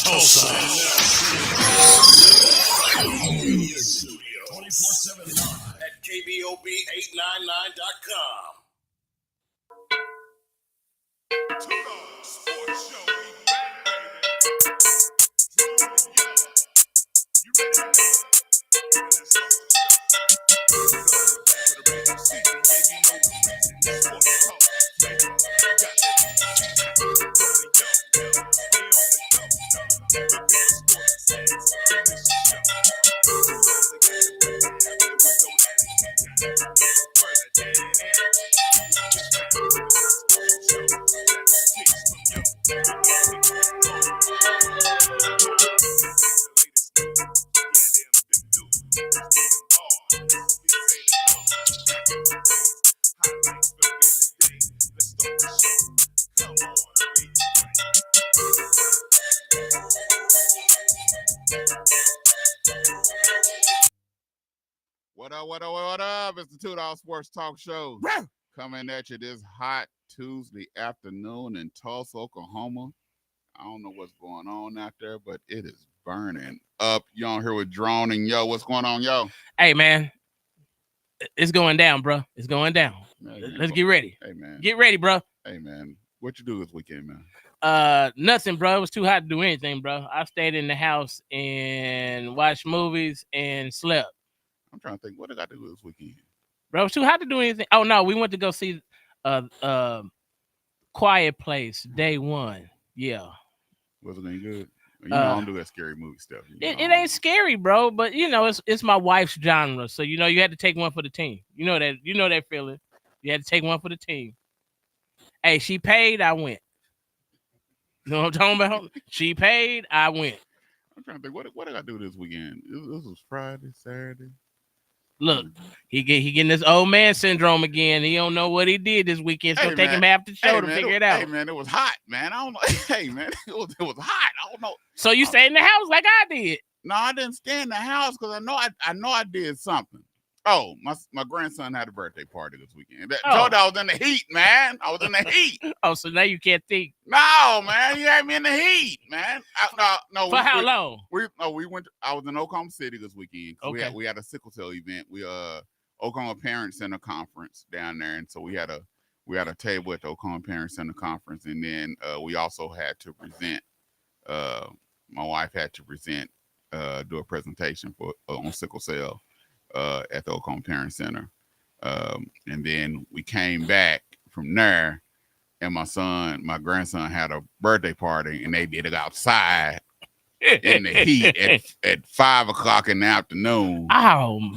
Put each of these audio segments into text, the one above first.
Tulsa. 24/7 at KBOB899.com. Dawgs Sports Show. We back, baby. Drone and Yo. You ready, man? Let's start the show. Back with a brand new season. Yeah, you know the reason. It's sports talk. Man, got that. Drone and Yo. Stay on the go. Look at the sports fans in this show. Kudos to get the brand. We go down. Go further than What up? It's the Dawgs Sports Talk Show. Coming at you this hot Tuesday afternoon in Tulsa, Oklahoma. I don't know what's going on out there, but it is burning up. You on here with Drone and Yo. What's going on, Yo? Hey, man. It's going down, bro. It's going down. Man, Let's get ready. Hey, man. Get ready, bro. Hey, man. What you do this weekend, man? Nothing, bro. It was too hot to do anything, bro. I stayed in the house and watched movies and slept. I'm trying to think. What did I do this weekend? Bro, it was too hot to do anything. Oh, no. We went to go see Quiet Place, day one. Yeah. Was it any good? You know, I don't do that scary movie stuff. It ain't scary, bro, but you know, it's my wife's genre. So you know, you had to take one for the team. You know that feeling. You had to take one for the team. Hey, she paid, I went. You know what I'm talking about? She paid, I went. I'm trying to think. What did I do this weekend? This was Friday, Saturday. Look, he getting this old man syndrome again. He don't know what he did this weekend. So take him half the show to figure it out. Hey man, it was hot, man. I don't know. Hey man, it was hot. I don't know. So you stayed in the house like I did? No, I didn't stay in the house because I know I did something. Oh, my grandson had a birthday party this weekend. Told I was in the heat, man. I was in the heat. Oh, so now you can't think. No, man, you had me in the heat, man. No. For how long? We went. I was in Oklahoma City this weekend. Okay. We had a sickle cell event. We Oklahoma Parent Center conference down there, and so we had a table at the Oklahoma Parent Center conference, and then we also had to present. My wife had to present, do a presentation on sickle cell. At the Oklahoma Parent Center. And then we came back from there, and my grandson had a birthday party, and they did it outside in the heat at 5 o'clock in the afternoon. Oh,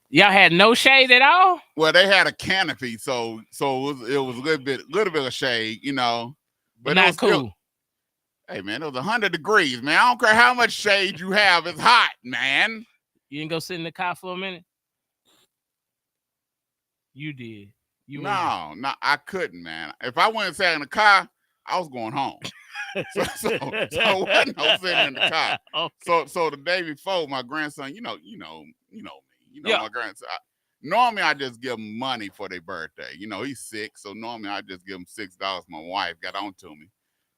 y'all had no shade at all? Well, they had a canopy, so it was a little bit of shade, you know. But not cool. Hey, man, it was 100 degrees, man. I don't care how much shade you have. It's hot, man. You didn't go sit in the car for a minute? You did. No, I couldn't, man. If I went and sat in the car, I was going home. so it wasn't no sitting in the car. Okay. So the day before, my grandson, you know me. My grandson. Normally, I just give him money for their birthday. You know, he's sick, so normally I just give him $6. My wife got on to me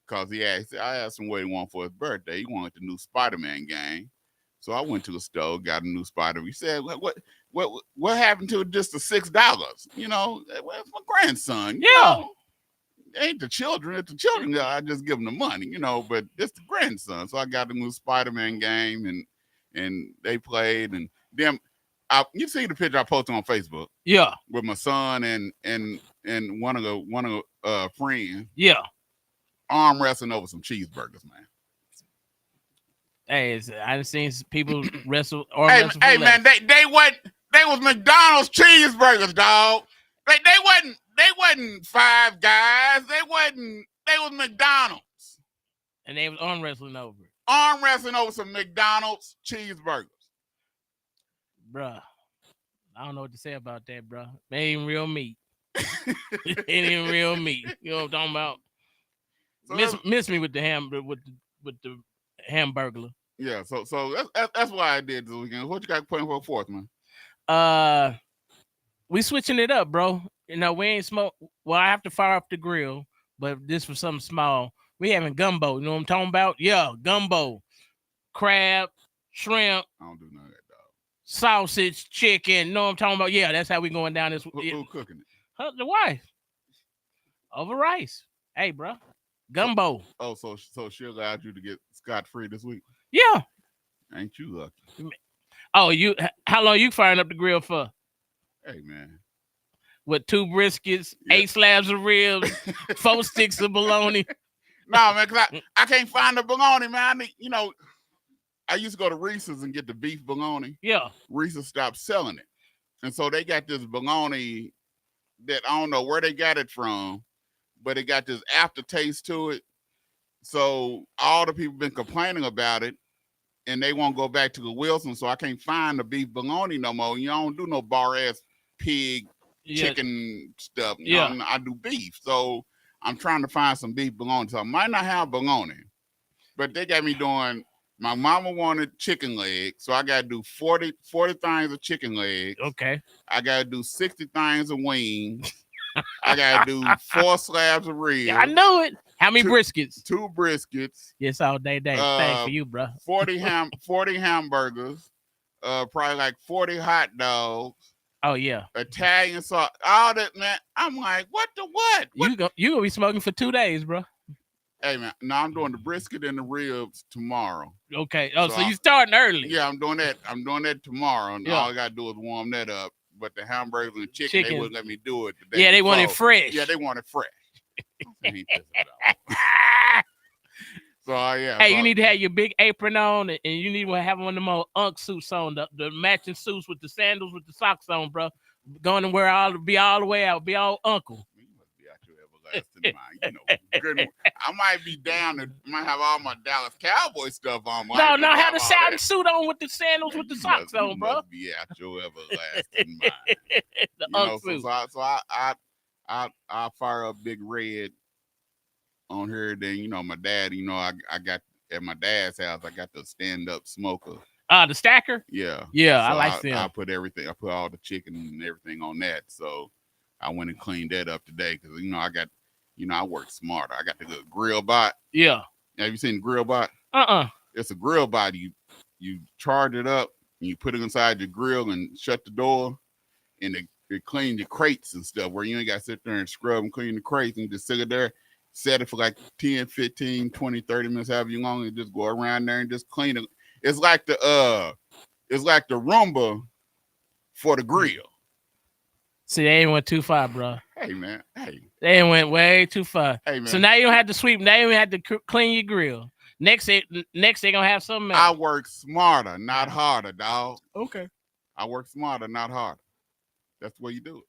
because I asked him what he wanted for his birthday. He wanted the new Spider-Man game. So I went to the store, got a new Spider. He said, "What happened to just the $6? You know, where's my grandson? You know, it ain't the children. It's the children. I just give them the money, you know. But it's the grandson. So I got the new Spider-Man game, and they played. And then you see the picture I posted on Facebook, yeah, with my son and one of the friends, yeah, arm wrestling over some cheeseburgers, man. Hey, I've seen people wrestle. Hey, man, they was McDonald's cheeseburgers, dog. They wasn't Five Guys. They was McDonald's. And they was arm wrestling over it. Arm wrestling over some McDonald's cheeseburgers. Bruh, I don't know what to say about that, bruh. It ain't real meat. It ain't real meat. You know what I'm talking about? So miss me with the the hamburger. Yeah, so that's why I did this weekend. What you got putting for fourth, man? We switching it up, bro. You know, we ain't smoke. Well, I have to fire up the grill, but this was something small. We having gumbo. You know what I'm talking about? Yeah, gumbo, crab, shrimp, I don't do none of that, dog. sausage, chicken. You know what I'm talking about? Yeah, that's how we going down this. Who cooking it? The wife over rice. Hey, bro, gumbo. So she allowed you to get scot-free this week? Yeah. Ain't you lucky? Oh, how long you firing up the grill for? Hey, man. With 2 briskets, 8 slabs of ribs, 4 sticks of bologna. No, man, because I can't find the bologna, man. I used to go to Reese's and get the beef bologna. Yeah. Reese's stopped selling it. And so they got this bologna that I don't know where they got it from, but it got this aftertaste to it. So all the people been complaining about it, and they won't go back to the Wilson, so I can't find the beef bologna no more. You don't do no bar-ass pig chicken stuff. Yeah. I do beef. So I'm trying to find some beef bologna. So I might not have bologna, but they got me doing, my mama wanted chicken legs, so I got to do 40 things of chicken legs. Okay. I got to do 60 things of wings. I got to do 4 slabs of ribs. Yeah, I know it. How many briskets? 2 briskets. Yes, all day. Thanks for you, bro. 40 hamburgers. Probably like 40 hot dogs. Oh yeah. Italian sauce. All that, man. I'm like, what the what? You gonna be smoking for 2 days, bro. Hey man, no, I'm doing the brisket and the ribs tomorrow. Okay. Oh, so you starting early? Yeah, I'm doing that. I'm doing that tomorrow, and all I gotta do is warm that up. But the hamburgers and chicken, they wouldn't let me do it today. Yeah, they want it fresh. Yeah, they want it fresh. So yeah. Hey, you need to have your big apron on, and you need to have one of them old Unk suits on, the matching suits with the sandals with the socks on, bro. Going to wear be all the way out, be all uncle. You must be out your everlasting mind. Good. I might be down and might have all my Dallas Cowboy stuff on. No, have the satin suit on with the sandals with the socks on, bro. Must be out your everlasting mind. The Unk suit. So I fire up Big Red on here. Then my dad. I got at my dad's house. I got the stand-up smoker. The stacker. Yeah. Yeah, so I like them. I put everything. I put all the chicken and everything on that. So I went and cleaned that up today because I got. I work smarter. I got the good grill bot. Yeah. Have you seen grill bot? It's a grill bot. You charge it up and you put it inside your grill and shut the door, and it cleans your crates and stuff where you ain't got to sit there and scrub and clean the crates, and just sit it there, set it for like 10, 15, 20, 30 minutes, however you long, and just go around there and just clean it. It's like the Roomba for the grill. See, they ain't went too far, bro. Hey, man. Hey. They ain't went way too far. Hey, man. So now you don't have to sweep. Now you don't have to clean your grill. Next, they gonna have something else. I work smarter, not harder, dog. Okay. I work smarter, not harder. That's the way you do it.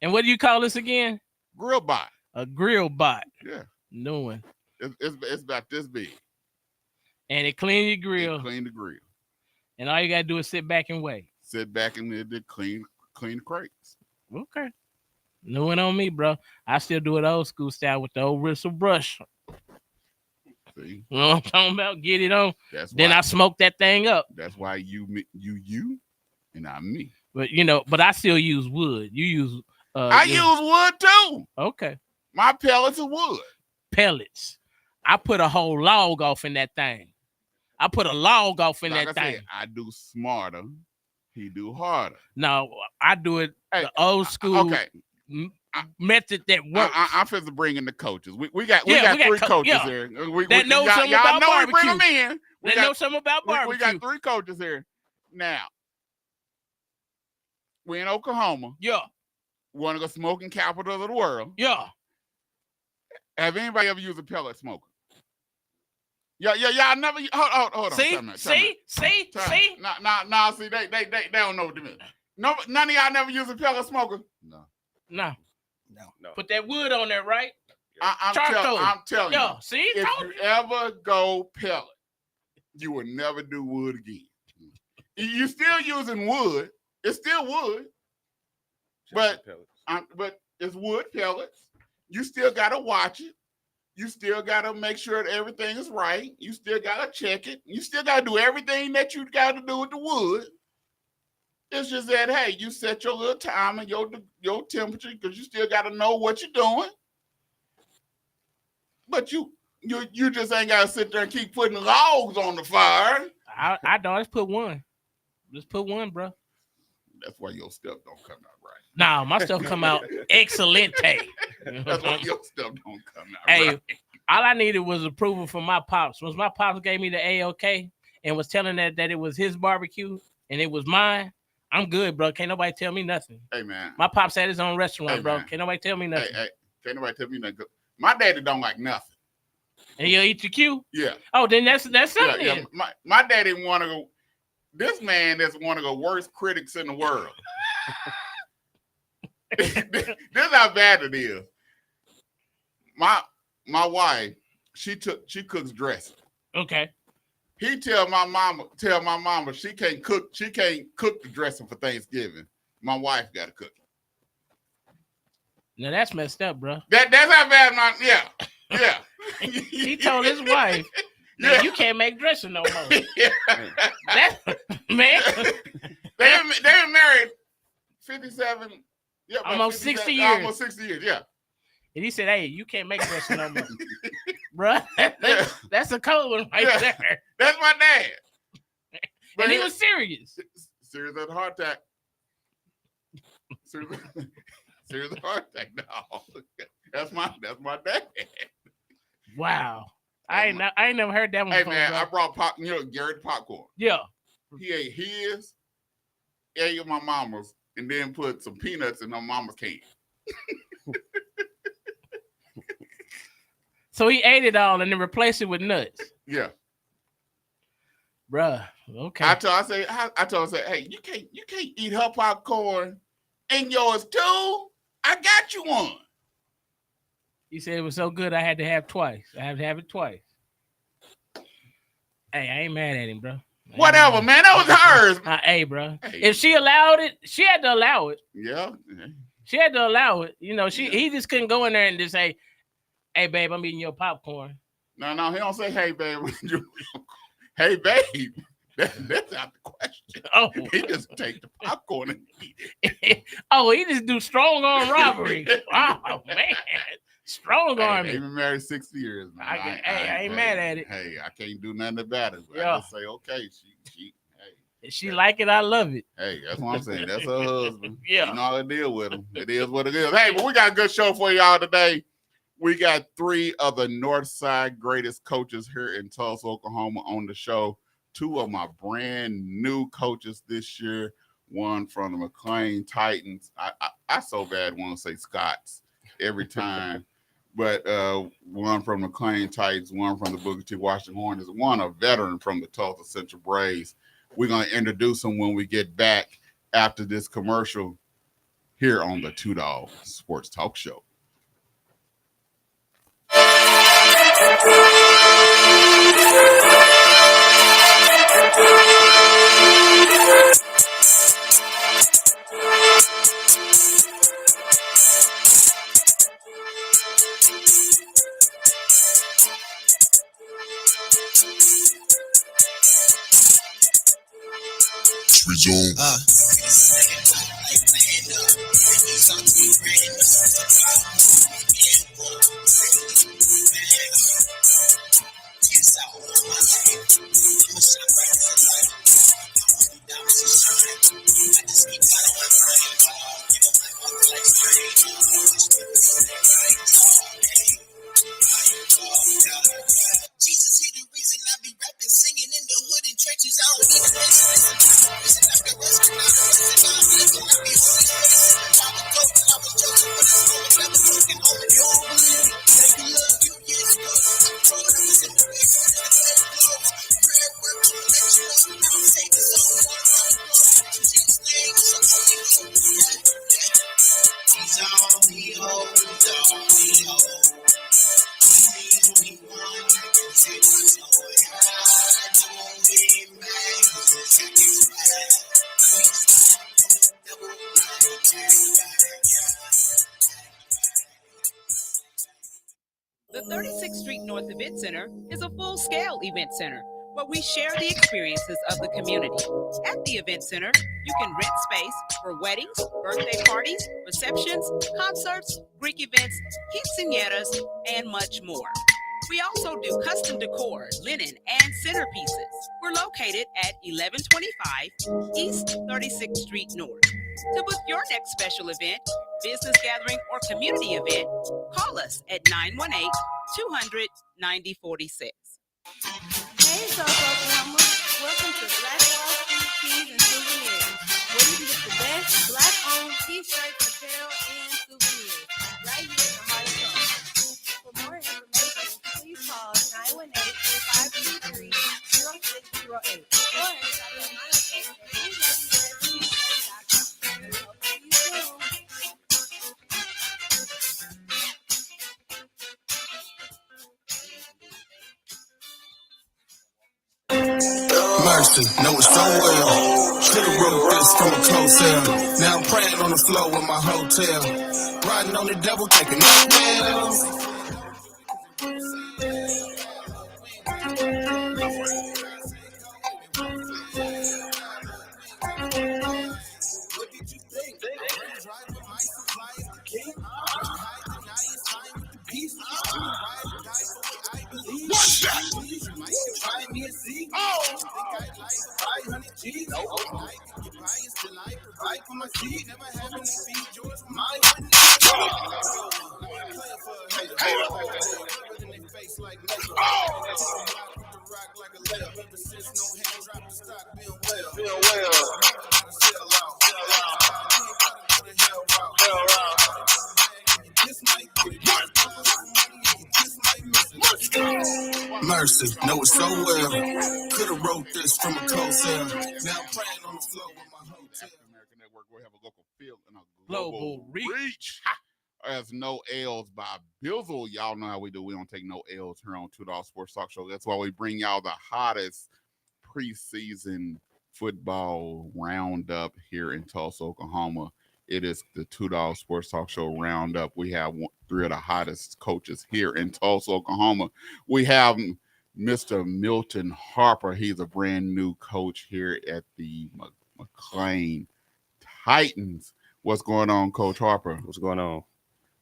And what do you call this again? Grill bot. A grill bot. Yeah. New one. It's about this big. And it clean your grill. Clean the grill. And all you gotta do is sit back and wait. Sit back and clean the crates. Okay. New one on me, bro. I still do it old school style with the old bristle brush. See? You know what I'm talking about? Get it on. Then I smoke that thing up. That's why you, and I'm me. But I still use wood. You use I use wood too. Okay. My pellets are wood. Pellets. I put a whole log off in that thing. I put a log off in that thing. I do smarter. He do harder. No, I do it the old school method that works. I'm supposed to bring in the coaches. We got 3 coaches here. That know something about barbecue. We bring them in. They know something about barbecue. We got 3 coaches here. Now, we're in Oklahoma. Yeah. One of the smoking capitals of the world. Yeah. Have anybody ever used a pellet smoker? Yeah. I never. Hold on. See. No. See, they don't know what they mean. No, none of y'all never used a pellet smoker. No. Put that wood on there, right? I'm telling you. Yo, see, if you ever go pellet, you will never do wood again. You're still using wood. It's still wood, but it's wood pellets. You still gotta watch it. You still gotta make sure that everything is right. You still gotta check it. You still gotta do everything that you gotta do with the wood. It's just that, hey, you set your little time and your temperature because you still gotta know what you're doing. But You just ain't gotta sit there and keep putting logs on the fire. I don't. Just put one. Just put one, bro. That's why your stuff don't come out right. Nah, my stuff come out excelente. That's why your stuff don't come out Hey, right. all I needed was approval from my pops. Once my pops gave me the AOK and was telling that it was his barbecue and it was mine, I'm good, bro. Can't nobody tell me nothing. Hey, man. My pops had his own restaurant, Hey, bro. man. Can't nobody tell me nothing. Hey, can't nobody tell me nothing. My daddy don't like nothing. And you'll eat your cue? Yeah. Oh, then that's something. Yeah. My daddy want to go. This man is one of the worst critics in the world. This is how bad it is. My wife, she cooks dressing. Okay. He tell my mama she can't cook the dressing for Thanksgiving. My wife got to cook it. Now that's messed up, bro. That's how bad yeah. He told his wife, yeah. You can't make dressing no more. Yeah. That, man. They been married 57. Yeah, almost 60 years. Almost 60 years, yeah. And he said, hey, you can't make dressing no more. Bro, that's a cold one right there. That's my dad. And he was serious. Serious as a heart attack. Serious as a heart attack. No. That's my dad. Wow. I ain't never heard that one. Hey, before, man, bro. I brought Garrett popcorn. Yeah. He ate his, ate my mama's, and then put some peanuts in my mama's can. So he ate it all and then replaced it with nuts. Yeah. Bruh. Okay. I told her, hey, you can't eat her popcorn and yours too. I got you one. He said it was so good I had to have twice. I have to have it twice. Hey, I ain't mad at him, bro. Whatever, man. That was hers. Hey, bro. Hey. If she allowed it, she had to allow it. Yeah. She had to allow it. You know, he just couldn't go in there and just say, hey, babe, I'm eating your popcorn. No, he don't say, hey, babe. Hey, babe. That's not the question. Oh. He just take the popcorn and eat it. Oh, he just do strong arm robbery. Oh, man. Strong arm. They've been married 60 years, man. I ain't mad at it. Hey, I can't do nothing about it. But Yeah. I just say, okay, she If she like it, I love it. hey, that's what I'm saying. That's her husband. Yeah. You know how to deal with him. It is what it is. Hey, but we got a good show for y'all today. We got 3 of the Northside greatest coaches here in Tulsa, Oklahoma on the show. 2 of my brand new coaches this year. One from the McLean Titans. I so bad want to say Scots every time. But one from the McLean Titans, one from the Booker T. Washington Hornets, one a veteran from the Tulsa Central Braves. We're going to introduce them when we get back after this commercial here on the Two Dawgs Sports Talk Show. Resume. Jesus, he the reason I be rapping, singing in the hood and churches. I don't need a The 36th Street North Event Center is a full-scale event center where we share the experiences of the community. At the event center, you can rent space for weddings, birthday parties, receptions, concerts, Greek events, quinceañeras, and much more. We also do custom decor, linen, and centerpieces. We're located at 1125 East 36th Street North. To book your next special event, business gathering, or community event, call us at 918-200-9046. Hey, South Oklahoma. Welcome to Black Wall Street Tees and Souvenirs, where you can get the best Black-owned T-shirts, apparel, and souvenirs right here in the heart of Tulsa. For more information, please call 918-523-0608 or stop at my location at www.t-shirts.com. We hope to see you soon. Mercy, know it so well. Should've wrote this from a cold cell. Now I'm praying on the floor in my hotel. Riding on the devil, taking nightmares. What did you think? Driving my supply is the king. Hiding, I ain't flying with the beast. I'm a ride or die for what I believe. What's that? You might find me a seat. Oh! Think I'd like 500 G's. No. I can get by and still I provide for my seed. Never having to feed yours for mine. Playing for a hater. Putting their face like Laker. Rock like a layup. Ever since no hand drop the stock, been well. Mercy, know it so well. Could've wrote this from a cold cell. Now I'm praying on the floor with my hotel. African American Network, we have a local feel and a Global reach. As No L's by Bizzle. Y'all know how we do. We don't take no L's here on $2 Sports Talk Show. That's why we bring y'all the hottest preseason football roundup here in Tulsa, Oklahoma. It is the $2 Sports Talk Show roundup. We have three of the hottest coaches here in Tulsa, Oklahoma. We have Mr. Milton Harper. He's a brand new coach here at the McLean Titans. What's going on, Coach Harper? What's going on?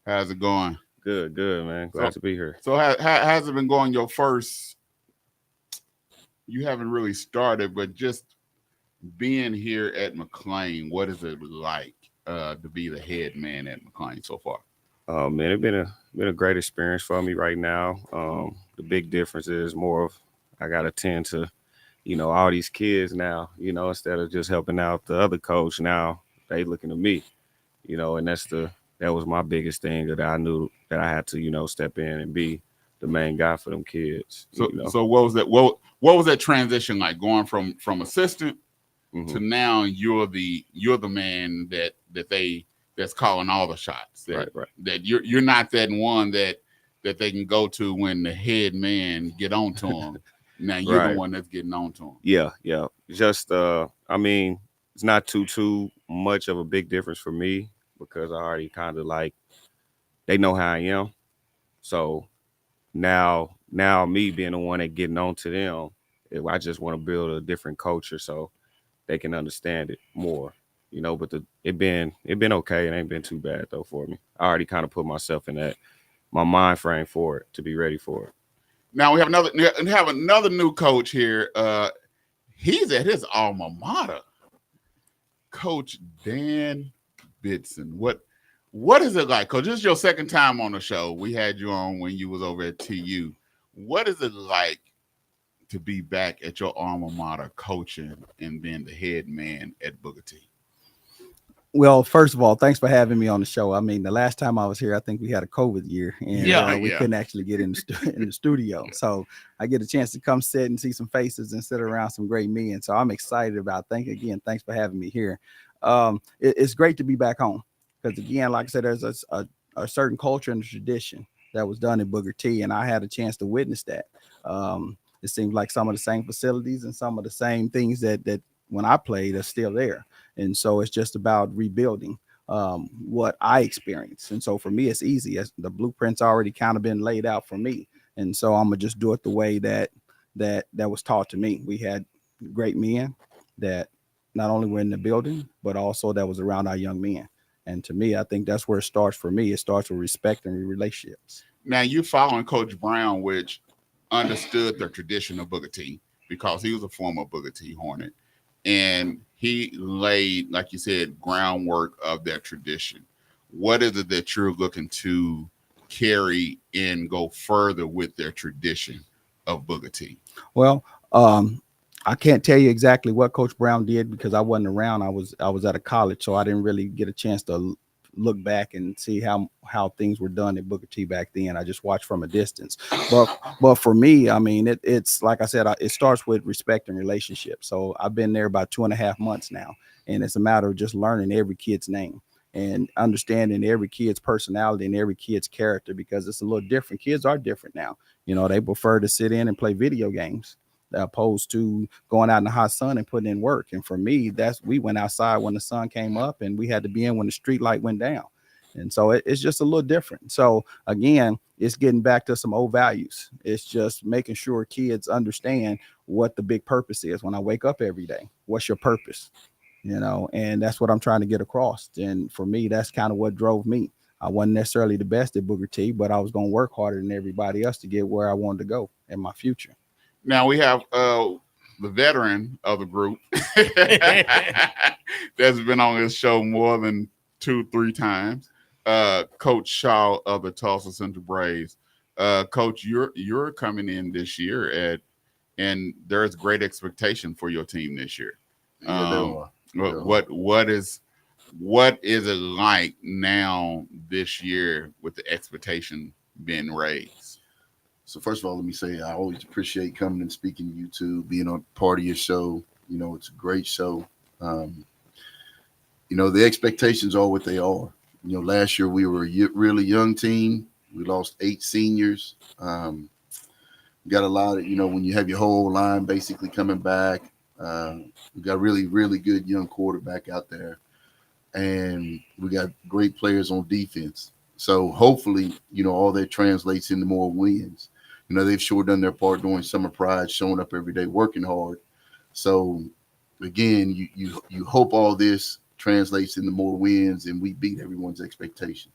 How's it going? Good, man. Glad to be here. So how's it been going your first? You haven't really started, but just being here at McLean, what is it like to be the head man at McLean so far? Man, it's been a great experience for me right now. The big difference is more of I got to tend to, all these kids now, instead of just helping out the other coach. Now they looking to me, and that was my biggest thing that I knew that I had to, step in and be the main guy for them kids. So what was that? What was that transition like going from assistant to now you're the man that's calling all the shots. Right. That you're not that one that they can go to when the head man get on to them. Now you're the one that's getting on to them. Yeah. Just it's not too much of a big difference for me because I already kind of they know how I am. So now me being the one that getting on to them, I just want to build a different culture so they can understand it more. But it been okay. It ain't been too bad though for me. I already kind of put myself in my mind frame for it to be ready for it. Now we have another new coach here. He's at his alma mater, Coach Dan Bitson. What is it like, Coach? This is your second time on the show. We had you on when you was over at TU. What is it like to be back at your alma mater coaching and being the head man at Booker T? Well, first of all, thanks for having me on the show. I mean, the last time I was here, I think we had a COVID year, and we couldn't actually get in the studio. So I get a chance to come sit and see some faces and sit around some great men. So I'm excited about it. Thanks for having me here. It's great to be back home because, again, like I said, there's a certain culture and tradition that was done in Booker T, and I had a chance to witness that. It seems like some of the same facilities and some of the same things that when I played are still there. And so it's just about rebuilding what I experienced. And so for me, it's easy. The blueprint's already kind of been laid out for me. And so I'm going to just do it the way that was taught to me. We had great men that not only were in the building, but also that was around our young men. And to me, I think that's where it starts for me. It starts with respect and relationships. Now you following Coach Brown, which understood the tradition of Booker T because he was a former Booker T Hornet, and he laid, like you said, groundwork of that tradition. What is it that you're looking to carry and go further with their tradition of Booker T? Well, I can't tell you exactly what Coach Brown did because I wasn't around. I was at a college, so I didn't really get a chance to look back and see how things were done at Booker T back then. I just watched from a distance. But for me, I mean, it's like I said, it starts with respect and relationship. So I've been there about 2.5 months now, and it's a matter of just learning every kid's name and understanding every kid's personality and every kid's character because it's a little different. Kids are different now. You know, they prefer to sit in and play video games opposed to going out in the hot sun and putting in work. And for me, we went outside when the sun came up and we had to be in when the street light went down. And so it's just a little different. So again, it's getting back to some old values. It's just making sure kids understand what the big purpose is when I wake up every day. What's your purpose? You know, and that's what I'm trying to get across. And for me, that's kind of what drove me. I wasn't necessarily the best at Booker T, but I was going to work harder than everybody else to get where I wanted to go in my future. Now we have the veteran of the group that's been on this show more than 2-3 times, Coach Shaw of the Tulsa Central Braves. Coach, you're coming in this year and there's great expectation for your team this year. What is it like now this year with the expectation being raised? So first of all, let me say I always appreciate coming and speaking to you two, being a part of your show. You know, it's a great show. You know, the expectations are what they are. You know, last year we were a really young team. We lost 8 seniors. Got a lot of, you know, when you have your whole line basically coming back, we got really, really good young quarterback out there. And we got great players on defense. So hopefully, you know, all that translates into more wins. You know, they've sure done their part during Summer Pride, showing up every day, working hard. So, again, you hope all this translates into more wins and we beat everyone's expectations.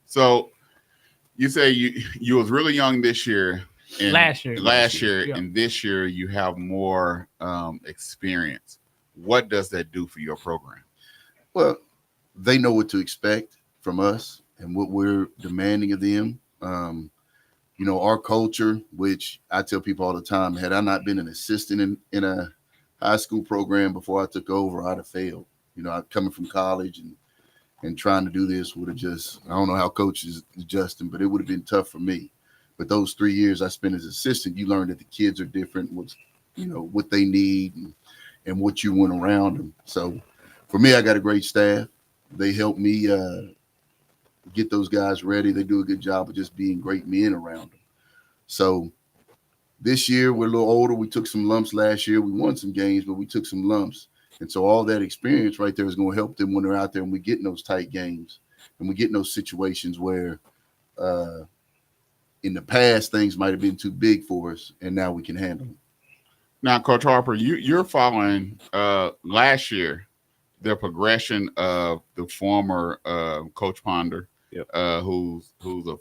So, you say you was really young this year. And last year, yeah. And this year you have more experience. What does that do for your program? Well, they know what to expect from us and what we're demanding of them. You know, our culture, which I tell people all the time, had I not been an assistant in a high school program before I took over, I'd have failed. You know, coming from college and trying to do this would have just, I don't know how coaches adjusting, but it would have been tough for me. But those 3 years I spent as assistant, you learn that the kids are different, what they need and what you want around them. So for me, I got a great staff. They help me get those guys ready. They do a good job of just being great men around them. So this year we're a little older. We took some lumps last year. We won some games, but we took some lumps. And so all that experience right there is going to help them when they're out there and we get in those tight games and we get in those situations where in the past things might have been too big for us and now we can handle them. Now, Coach Harper, you're following last year the progression of the former Coach Ponder, yep. who's a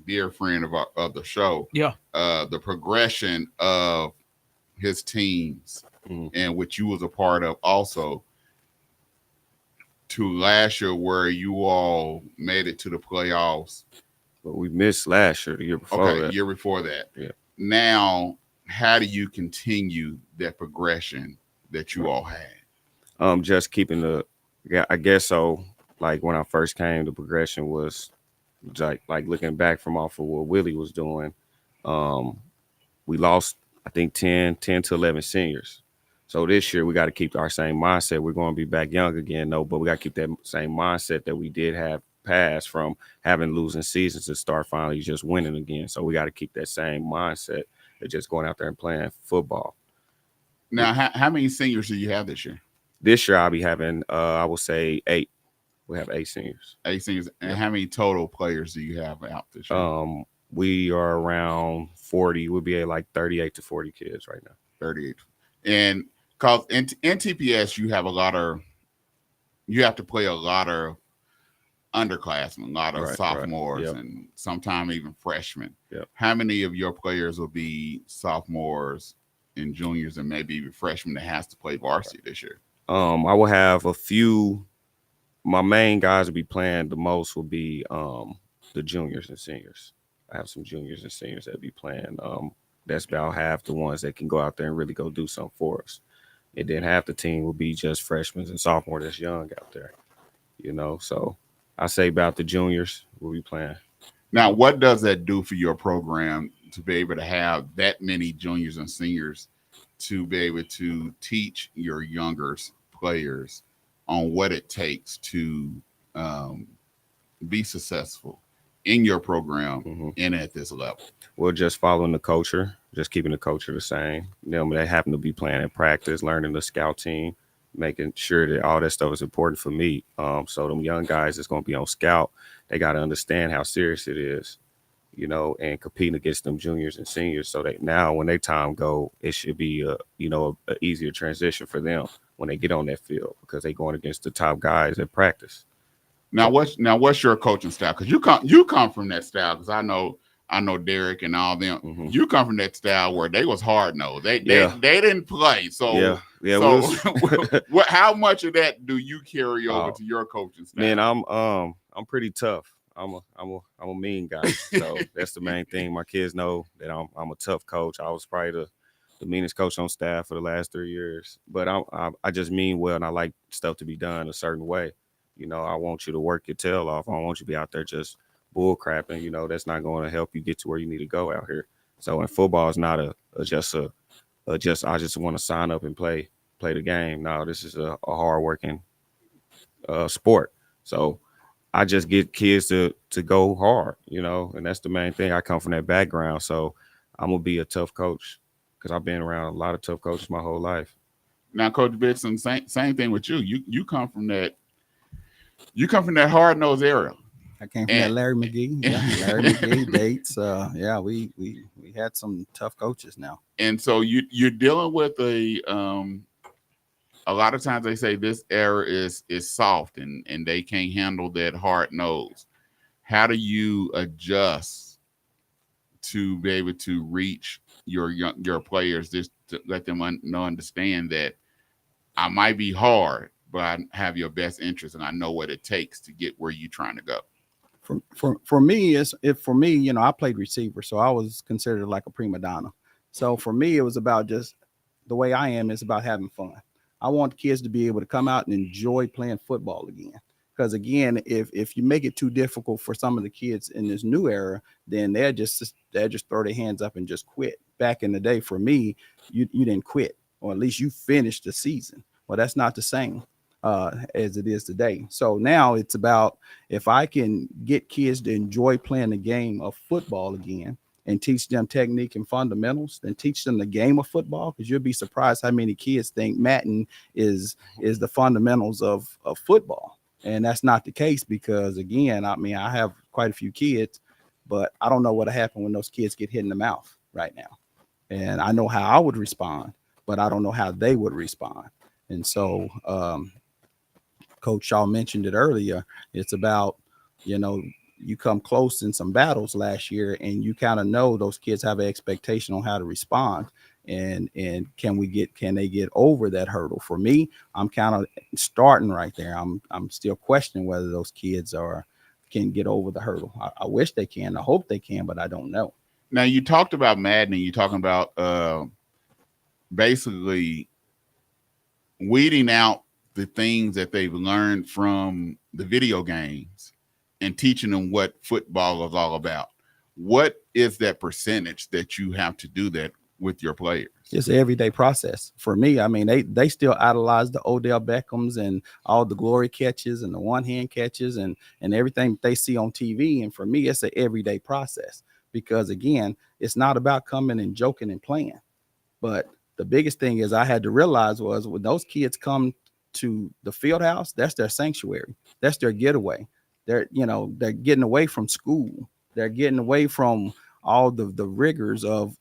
dear friend of the show. Yeah. The progression of his teams, and which you was a part of also, to last year where you all made it to the playoffs. But we missed last year, the year before that. Year before that. Yeah. Now, how do you continue that progression that you all had? Just keeping I guess so. Like when I first came, the progression was like looking back from off of what Willie was doing. We lost, I think, 10 to 11 seniors. So this year we got to keep our same mindset. We're going to be back young again, but we got to keep that same mindset that we did have past from having losing seasons to start finally just winning again. So we got to keep that same mindset of just going out there and playing football. Now, how many seniors do you have this year? This year I'll be having, I will say 8. We have 8 seniors. 8 seniors. And how many total players do you have out this year? We are around 40. We'll be at like 38 to 40 kids right now. 38. And because in TPS, you have to play a lot of underclassmen, a lot of sophomores, Yep. and sometimes even freshmen. Yep. How many of your players will be sophomores and juniors, and maybe even freshmen that has to play varsity this year? I will have a few. My main guys will be playing the most will be the juniors and seniors. I have some juniors and seniors that be playing. That's about half the ones that can go out there and really go do something for us. And then half the team will be just freshmen and sophomores that's young out there. So I say about the juniors will be playing. Now, what does that do for your program to be able to have that many juniors and seniors to be able to teach your younger players on what it takes to be successful in your program and at this level? We're just following the culture, just keeping the culture the same. They happen to be playing in practice, learning the scout team, making sure that all that stuff is important for me. So them young guys that's going to be on scout, they got to understand how serious it is, and competing against them juniors and seniors. So that now when their time go, it should be a easier transition for them when they get on that field because they going against the top guys at practice. Now what's your coaching style? Because you come from that style. Because I know Derek and all them. Mm-hmm. You come from that style where they was hard nosed. They didn't play. So so how much of that do you carry over to your coaching style? Man, I'm pretty tough. I'm a mean guy. So that's the main thing. My kids know that I'm a tough coach. I was probably the meanest coach on staff for the last 3 years. But I just mean well, and I like stuff to be done a certain way. I want you to work your tail off. I don't want you to be out there just bull crapping. That's not going to help you get to where you need to go out here. So in football, it's not I just want to sign up and play the game. No, this is a hard working sport. So I just get kids to go hard, and that's the main thing. I come from that background, so I'm gonna be a tough coach because I've been around a lot of tough coaches my whole life. Now, Coach Benson, same thing with you. You come from that. You come from that hard nosed era. I came from that Larry McGee. Yeah, Larry McGee dates. We had some tough coaches now. And so you're dealing with a lot of times they say this era is soft and they can't handle that hard nose. How do you adjust to be able to reach your players, just to let them understand that I might be hard, but I have your best interest and I know what it takes to get where you're trying to go? For me, I played receiver, so I was considered like a prima donna. So for me, it was about just the way I am. It's about having fun. I want kids to be able to come out and enjoy playing football again. Because again, if you make it too difficult for some of the kids in this new era, then they'll just throw their hands up and just quit. Back in the day, for me, you didn't quit, or at least you finished the season. Well, that's not the same as it is today. So now it's about if I can get kids to enjoy playing the game of football again and teach them technique and fundamentals, then teach them the game of football, because you'll be surprised how many kids think Madden is the fundamentals of football. And that's not the case, because again, I have quite a few kids, but I don't know what'll happen when those kids get hit in the mouth right now. And I know how I would respond, but I don't know how they would respond. And so Coach Shaw mentioned it earlier. It's about, you come close in some battles last year, and you kind of know those kids have an expectation on how to respond. And can they get over that hurdle? For me, I'm kind of starting right there. I'm still questioning whether those kids can get over the hurdle. I wish they can. I hope they can, but I don't know. Now, you talked about Madden, and you're talking about basically weeding out the things that they've learned from the video games and teaching them what football is all about. What is that percentage that you have to do that with your players? It's an everyday process. For me, they still idolize the Odell Beckhams and all the glory catches and the one-hand catches and everything they see on TV. And for me, it's an everyday process, because again, it's not about coming and joking and playing. But the biggest thing is I had to realize was when those kids come to the field house, that's their sanctuary. That's their getaway. They're getting away from school. They're getting away from all the rigors of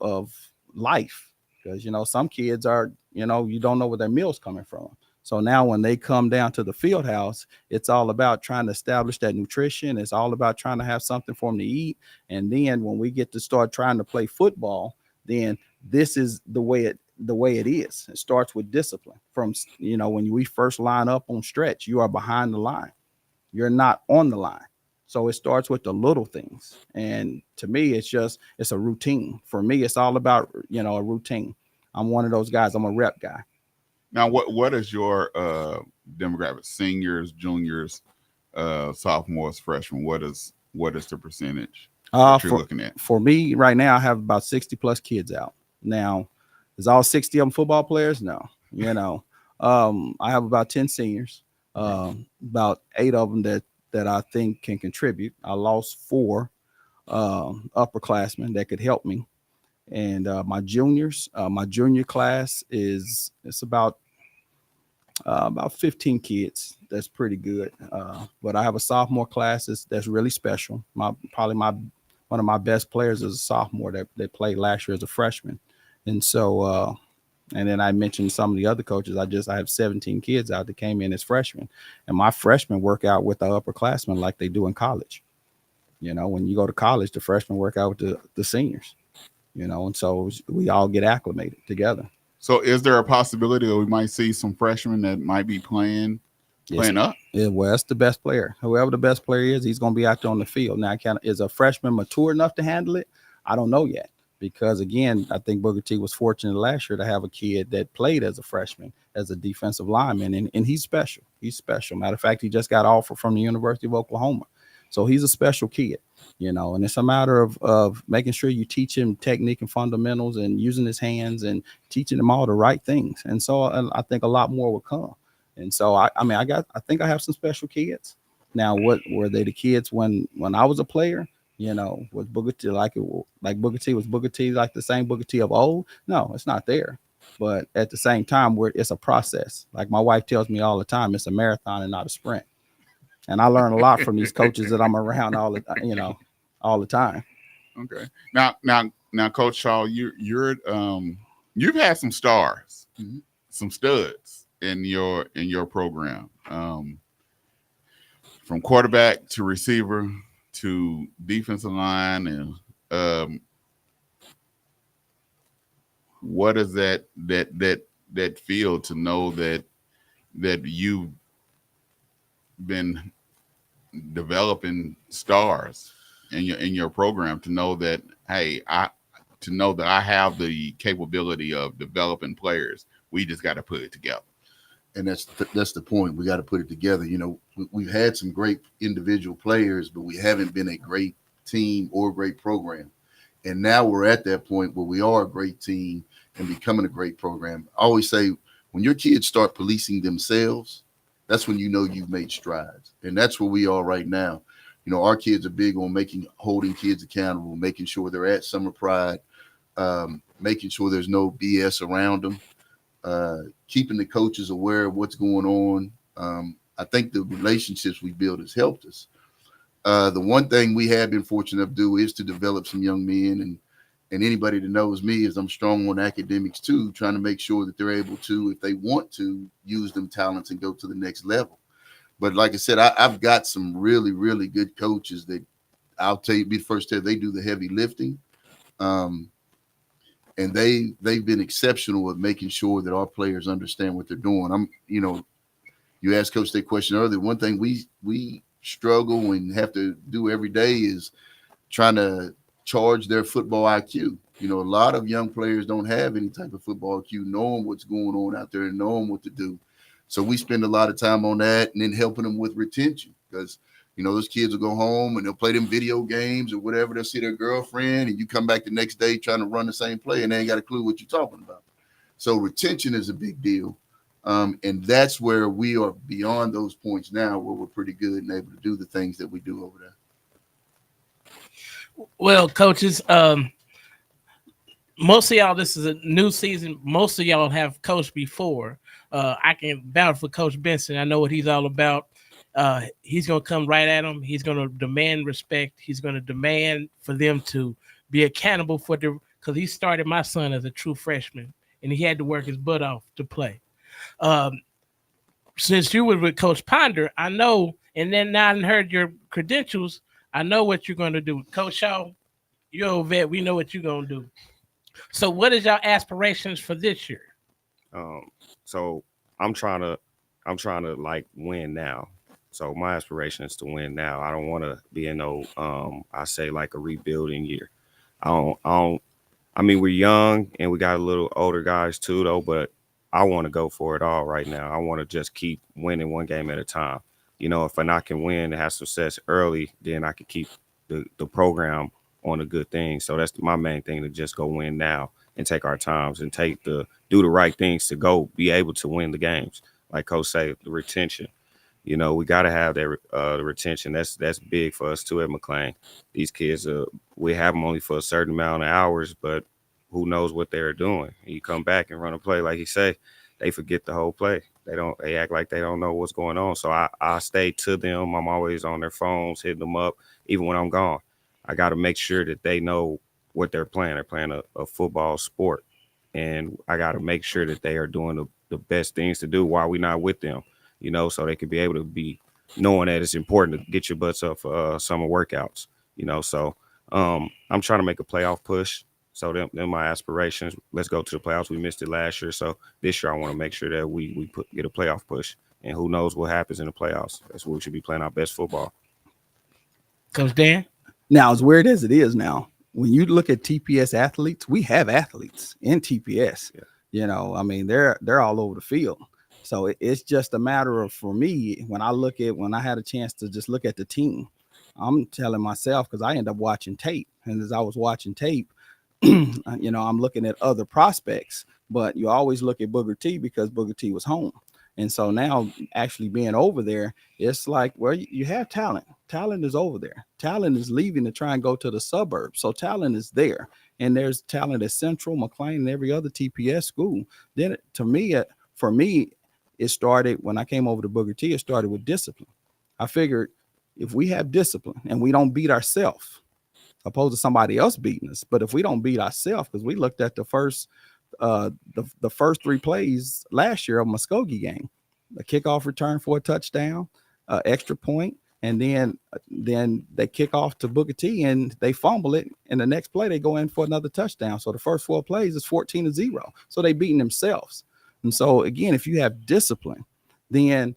life, because some kids are, you don't know where their meal's coming from. So now when they come down to the field house, it's all about trying to establish that nutrition. It's all about trying to have something for them to eat. And then when we get to start trying to play football, then this is the way it is. It starts with discipline. From, when we first line up on stretch, you are behind the line. You're not on the line. So it starts with the little things. And to me, it's a routine. For me, it's all about, a routine. I'm one of those guys. I'm a rep guy. Now, what is your demographic? Seniors, juniors, sophomores, freshmen? What is the percentage that you're looking at? For me right now, I have about 60 plus kids out. Now, is all 60 of them football players? No. I have about 10 seniors, about 8 of them that I think can contribute. I lost 4 upperclassmen that could help me. And my junior class it's about 15 kids. That's pretty good. But I have a sophomore class that's really special. Probably one of my best players is a sophomore that played last year as a freshman. And so, and then I mentioned some of the other coaches. I have 17 kids out that came in as freshmen, and my freshmen work out with the upperclassmen like they do in college. When you go to college, the freshmen work out with the seniors. And so we all get acclimated together. So is there a possibility that we might see some freshmen that might be playing up? Yeah, well, that's the best player. Whoever the best player is, he's going to be out there on the field. Now, is a freshman mature enough to handle it? I don't know yet. Because, again, I think Booker T was fortunate last year to have a kid that played as a freshman, as a defensive lineman, and he's special. He's special. Matter of fact, he just got offered from the University of Oklahoma. So he's a special kid, and it's a matter of making sure you teach him technique and fundamentals and using his hands and teaching him all the right things. And so I think a lot more will come. And so, I think I have some special kids. Now, what were they the kids when I was a player? Was Booker T like Booker T? Was Booker T like the same Booker T of old? No, it's not there. But at the same time, it's a process. Like my wife tells me all the time, it's a marathon and not a sprint. And I learn a lot from these coaches that I'm around all the time. Okay. Now, Coach Shaw, you've had some stars, some studs in your program, from quarterback to receiver to defensive line, and what is that feel to know that you've been developing stars in your program, to know that, hey, I have the capability of developing players. We just got to put it together. And that's the point. We got to put it together. We've had some great individual players, but we haven't been a great team or great program. And now we're at that point where we are a great team and becoming a great program. I always say, when your kids start policing themselves, that's when you've made strides. And that's where we are right now. Our kids are big on holding kids accountable, making sure they're at Summer Pride, making sure there's no BS around them, keeping the coaches aware of what's going on. I think the relationships we build has helped us. The one thing we have been fortunate enough to do is to develop some young men, and anybody that knows me is I'm strong on academics too, trying to make sure that they're able to, if they want to, use them talents and go to the next level. But like I said, I've got some really, really good coaches that I'll be the first to tell, they do the heavy lifting. And they've been exceptional at making sure that our players understand what they're doing. You asked Coach that question earlier. One thing we struggle and have to do every day is trying to charge their football IQ. A lot of young players don't have any type of football IQ, knowing what's going on out there and knowing what to do. So we spend a lot of time on that, and then helping them with retention, because those kids will go home and they'll play them video games or whatever. They'll see their girlfriend, and you come back the next day trying to run the same play, and they ain't got a clue what you're talking about. So retention is a big deal. And that's where we are beyond those points now, where we're pretty good and able to do the things that we do over there. Well, coaches, most of y'all, this is a new season. Most of y'all have coached before. I can vouch for Coach Benson. I know what he's all about. He's going to come right at them. He's going to demand respect. He's going to demand for them to be accountable because he started my son as a true freshman, and he had to work his butt off to play. since you were with Coach Ponder, I know, and then now I heard your credentials. I know what you're going to do, Coach Shaw. You're a vet. We know what you're going to do. So, what is your aspirations for this year? So I'm trying to like win now. So my aspiration is to win now. I don't want to be in no I say like a rebuilding year. I mean, we're young and we got a little older guys too though, but I want to go for it all right now. I want to just keep winning one game at a time. You know, if I can win and have success early, then I can keep the program on a good thing. So that's my main thing, to just go win now and take our times and do the right things to go be able to win the games. Like Coach say, the retention. You know, we got to have that the retention. That's big for us too at McLean. These kids, we have them only for a certain amount of hours, but who knows what they're doing? You come back and run a play, like he say, they forget the whole play. They act like they don't know what's going on. So I stay to them. I'm always on their phones, hitting them up, even when I'm gone. I got to make sure that they know what they're playing. They're playing a football sport, and I got to make sure that they are doing the best things to do while we're not with them. You know, so they can be able to be knowing that it's important to get your butts up for summer workouts. You know, so I'm trying to make a playoff push. So them my aspirations. Let's go to the playoffs. We missed it last year, so this year I want to make sure that we get a playoff push. And who knows what happens in the playoffs? That's what we should be playing our best football. Coach Dan. Now, as weird as it is now, when you look at TPS athletes, we have athletes in TPS. Yeah. You know, I mean, they're all over the field. So it's just a matter of, for me, when I had a chance to just look at the team, I'm telling myself, because I end up watching tape. And as I was watching tape, you know, I'm looking at other prospects, but you always look at Booker T because Booker T was home. And so now actually being over there, it's like, well, you have talent. Talent is over there. Talent is leaving to try and go to the suburbs. So talent is there. And there's talent at Central, McLean, and every other TPS school. Then for me, it started when I came over to Booker T, it started with discipline. I figured if we have discipline and we don't beat ourselves, opposed to somebody else beating us, but if we don't beat ourselves, because we looked at the first 3 plays last year of Muskogee game, the kickoff return for a touchdown, extra point, and then they kick off to Booker T and they fumble it, and the next play they go in for another touchdown. So the first 4 plays is 14-0. So they beating themselves. And so again, if you have discipline, then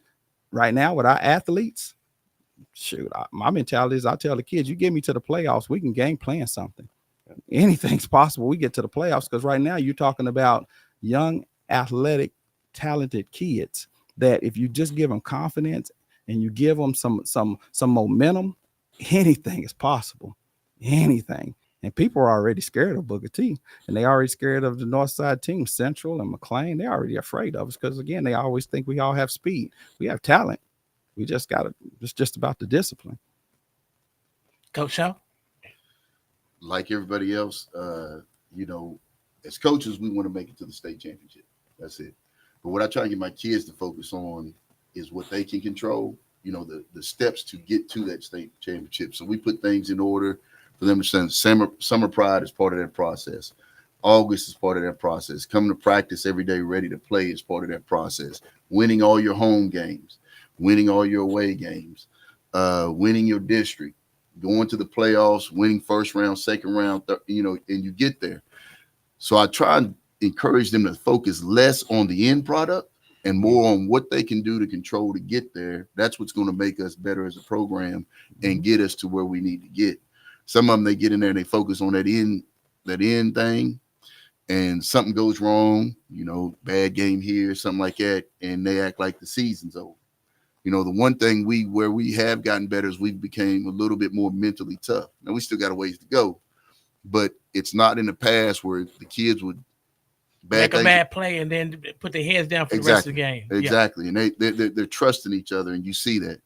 right now with our athletes, shoot, my mentality is I tell the kids, you get me to the playoffs, we can game plan something. Anything's possible. We get to the playoffs, because right now you're talking about young, athletic, talented kids that if you just give them confidence and you give them some momentum, anything is possible. Anything. And people are already scared of Booker T, and they already scared of the North Side team, Central and McLean. They're already afraid of us because, again, they always think we all have speed. We have talent. We just got to, it's just about the discipline. Coach Shaw? Like everybody else, you know, as coaches, we want to make it to the state championship. That's it. But what I try to get my kids to focus on is what they can control, you know, the steps to get to that state championship. So we put things in order for them to send. Summer Pride is part of that process. August is part of that process. Coming to practice every day ready to play is part of that process. Winning all your home games, winning all your away games, winning your district, going to the playoffs, winning first round, second round, you know, and you get there. So I try and encourage them to focus less on the end product and more on what they can do to control to get there. That's what's going to make us better as a program and get us to where we need to get. Some of them, they get in there and they focus on that end thing, and something goes wrong, you know, bad game here, something like that, and they act like the season's over. You know, the one thing where we have gotten better is we became a little bit more mentally tough. Now, we still got a ways to go, but it's not in the past where the kids would make a bad play and then put their heads down for the rest of the game. Exactly. Yeah. And they're trusting each other, and you see that.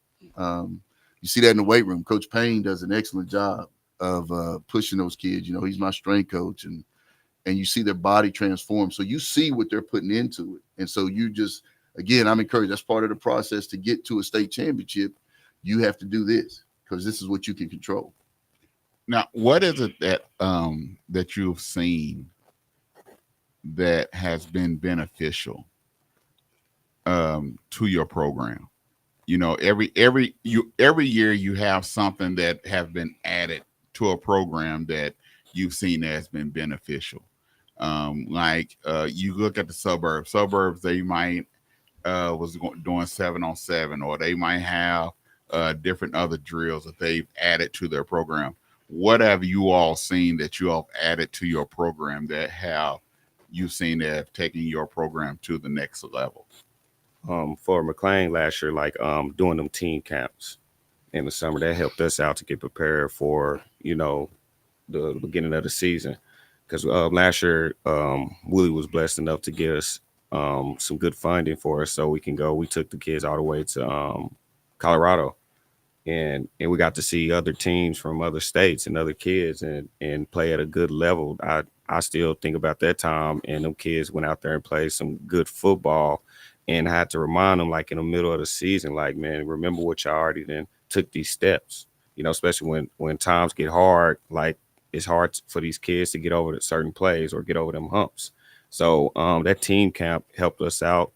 You see that in the weight room. Coach Payne does an excellent job of pushing those kids. You know, he's my strength coach, and you see their body transform. So you see what they're putting into it. And so you just, again, I'm encouraged. That's part of the process to get to a state championship. You have to do this because this is what you can control. Now, what is it that that you've seen that has been beneficial to your program. You know, every year you have something that have been added to a program that you've seen that has been beneficial. You look at the suburbs, they might doing 7-on-7, or they might have different other drills that they've added to their program. What have you all seen that you have added to your program that have you seen that have taken your program to the next level? For McLean last year, like doing them team camps in the summer, that helped us out to get prepared for, you know, the beginning of the season. Because last year, Willie was blessed enough to give us some good funding for us so we can go. We took the kids all the way to Colorado, and we got to see other teams from other states and other kids and play at a good level. I still think about that time, and them kids went out there and played some good football, and I had to remind them, like in the middle of the season, like, man, remember what y'all already then took these steps, you know, especially when times get hard, like it's hard for these kids to get over certain plays or get over them humps. So that team camp helped us out.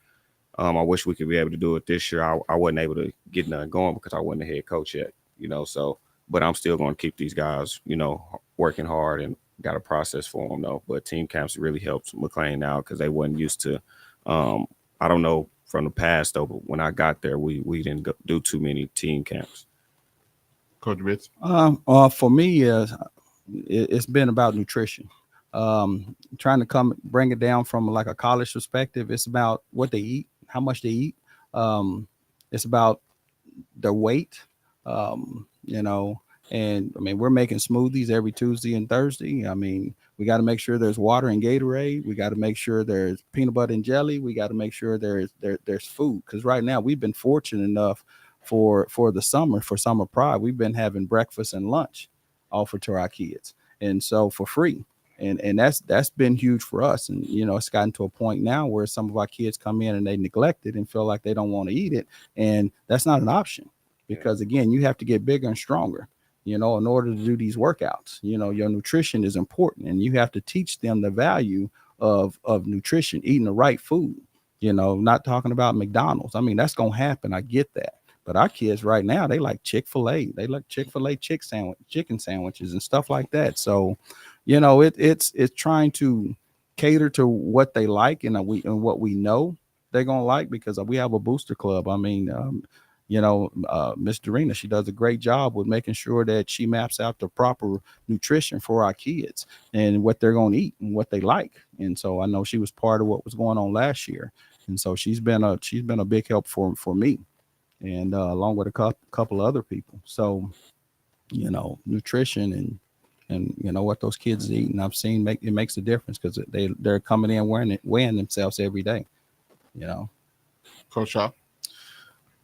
I wish we could be able to do it this year. I wasn't able to get nothing going because I wasn't the head coach yet, you know. So, but I'm still going to keep these guys, you know, working hard, and got a process for them though. But team camps really helped McLean out because they wasn't used to. I don't know from the past though, but when I got there, we didn't do too many team camps. Coach Ritz? For me, it's been about nutrition. Trying to bring it down from like a college perspective. It's about what they eat, how much they eat. It's about their weight, you know, and I mean, we're making smoothies every Tuesday and Thursday. I mean, we got to make sure there's water and Gatorade. We got to make sure there's peanut butter and jelly. We got to make sure there's food. Cause right now we've been fortunate enough for the summer, for Summer Pride, we've been having breakfast and lunch offered to our kids. And so for free. And that's been huge for us. And, you know, it's gotten to a point now where some of our kids come in and they neglect it and feel like they don't want to eat it. And that's not an option because, again, you have to get bigger and stronger, you know, in order to do these workouts. You know, your nutrition is important and you have to teach them the value of nutrition, eating the right food, you know, not talking about McDonald's. I mean, that's going to happen. I get that. But our kids right now, they like Chick-fil-A. They like Chick-fil-A chicken sandwiches and stuff like that. So, you know, it's trying to cater to what they like and what we know they're gonna like because we have a booster club. I mean, you know, Miss Dorena, she does a great job with making sure that she maps out the proper nutrition for our kids and what they're gonna eat and what they like. And so I know she was part of what was going on last year, and so she's been a big help for me, and along with a couple other people. So, you know, nutrition and you know what those kids eat, and I've seen it makes a difference because they're coming in weighing themselves every day. You know, Coach Shaw.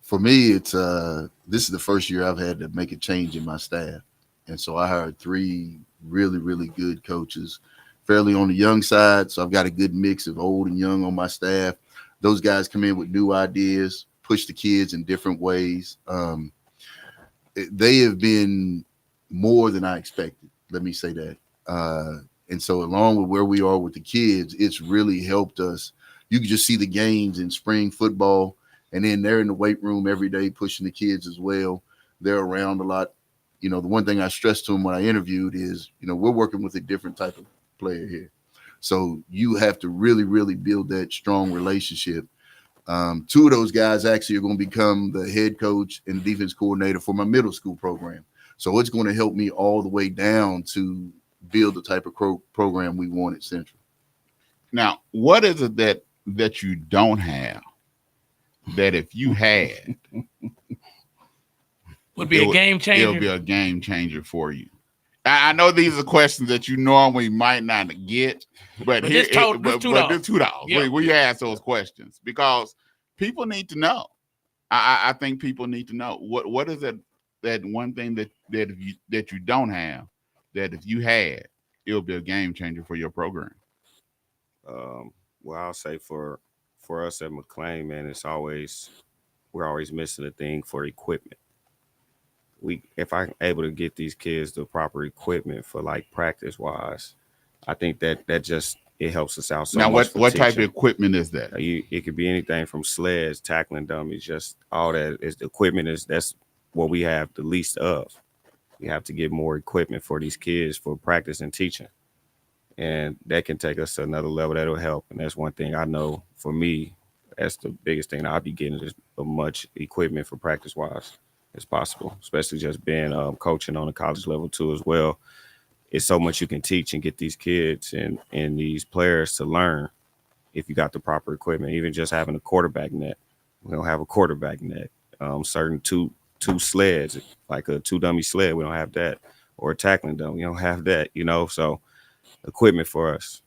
For me, it's this is the first year I've had to make a change in my staff, and so I hired 3 really, really good coaches, fairly on the young side. So I've got a good mix of old and young on my staff. Those guys come in with new ideas, push the kids in different ways. They have been more than I expected. Let me say that. And so along with where we are with the kids, it's really helped us. You can just see the gains in spring football, and then they're in the weight room every day pushing the kids as well. They're around a lot. You know, the one thing I stressed to them when I interviewed is, you know, we're working with a different type of player here. So you have to really, really build that strong relationship. 2 of those guys actually are going to become the head coach and defense coordinator for my middle school program. So it's going to help me all the way down to build the type of program we want at Central. Now, what is it that you don't have that if you had would be a game changer? It'll be a game changer for you. I know these are questions that you normally might not get, but this $2. Yeah. We ask those questions because people need to know. I think people need to know what is it, that one thing that you don't have that if you had, it'll be a game changer for your program. Well, I'll say for us at McLean, man, we're always missing a thing for equipment. If I'm able to get these kids the proper equipment for like practice wise, I think that just it helps us out so now, much. what For type of teaching. equipment is that? It helps us out so What much type for of teaching. equipment is that? It could be anything from sleds, tackling dummies, just all that. Is the equipment is that's what we have the least of. We have to get more equipment for these kids for practice and teaching, and that can take us to another level. That'll help, and that's one thing I know for me. That's the biggest thing I'll be getting is as much equipment for practice wise as possible, especially just being coaching on the college level too as well. It's so much you can teach and get these kids and these players to learn if you got the proper equipment. Even just having a quarterback net, we don't have a quarterback net. Certain two sleds, like a two dummy sled, we don't have that, or a tackling dummy, we don't have that. So equipment for us.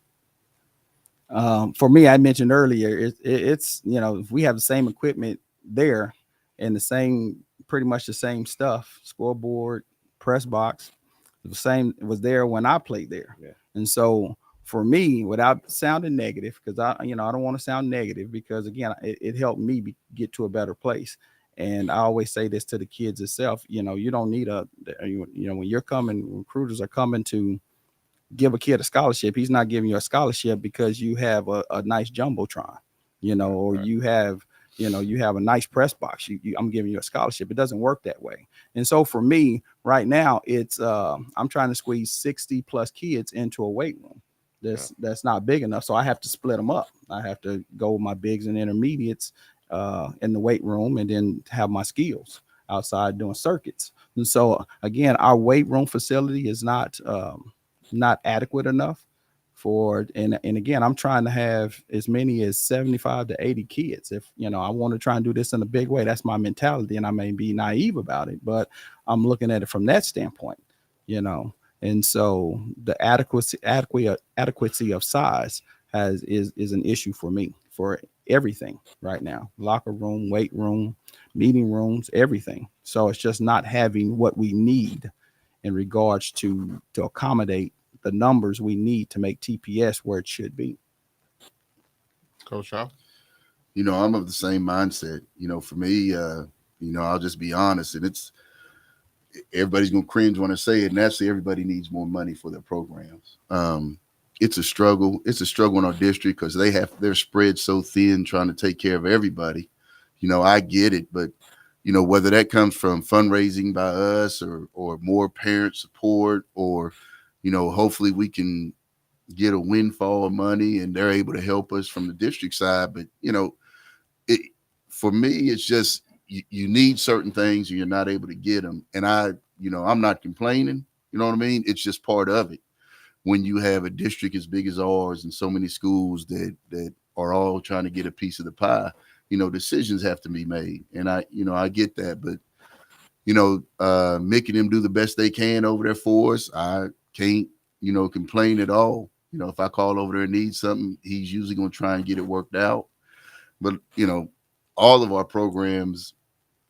For me, I mentioned earlier, it's if we have the same equipment there and pretty much the same stuff, scoreboard, press box, the same was there when I played there. Yeah. And so for me, without sounding negative, because I don't want to sound negative, because again, it helped me get to a better place. And I always say this to the kids itself, you don't need when you're coming, recruiters are coming to give a kid a scholarship. He's not giving you a scholarship because you have a nice jumbotron, or Right. you have a nice press box. I'm giving you a scholarship. It doesn't work that way. And so for me right now, it's I'm trying to squeeze 60 plus kids into a weight room. That's not big enough. So I have to split them up. I have to go with my bigs and intermediates in the weight room, and then have my skills outside doing circuits. And so again, our weight room facility is not adequate enough and again, I'm trying to have as many as 75 to 80 kids. If I want to try and do this in a big way, that's my mentality, and I may be naive about it, but I'm looking at it from that standpoint. And so the adequacy of size is an issue for me for everything right now: locker room, weight room, meeting rooms, everything. So it's just not having what we need in regards to accommodate the numbers we need to make TPS where it should be. Coach Shaw? I'm of the same mindset. For me, I'll just be honest, and everybody's gonna cringe when I say it, and that's everybody needs more money for their programs. It's a struggle. It's a struggle in our district because they're spread so thin trying to take care of everybody. I get it, but whether that comes from fundraising by us or more parent support, or hopefully we can get a windfall of money and they're able to help us from the district side. But for me, it's just you need certain things and you're not able to get them. And I'm not complaining. You know what I mean? It's just part of it. When you have a district as big as ours and so many schools that are all trying to get a piece of the pie, decisions have to be made. And I get that, but Mick and them do the best they can over there for us. I can't, complain at all. If I call over there and need something, he's usually going to try and get it worked out. But, all of our programs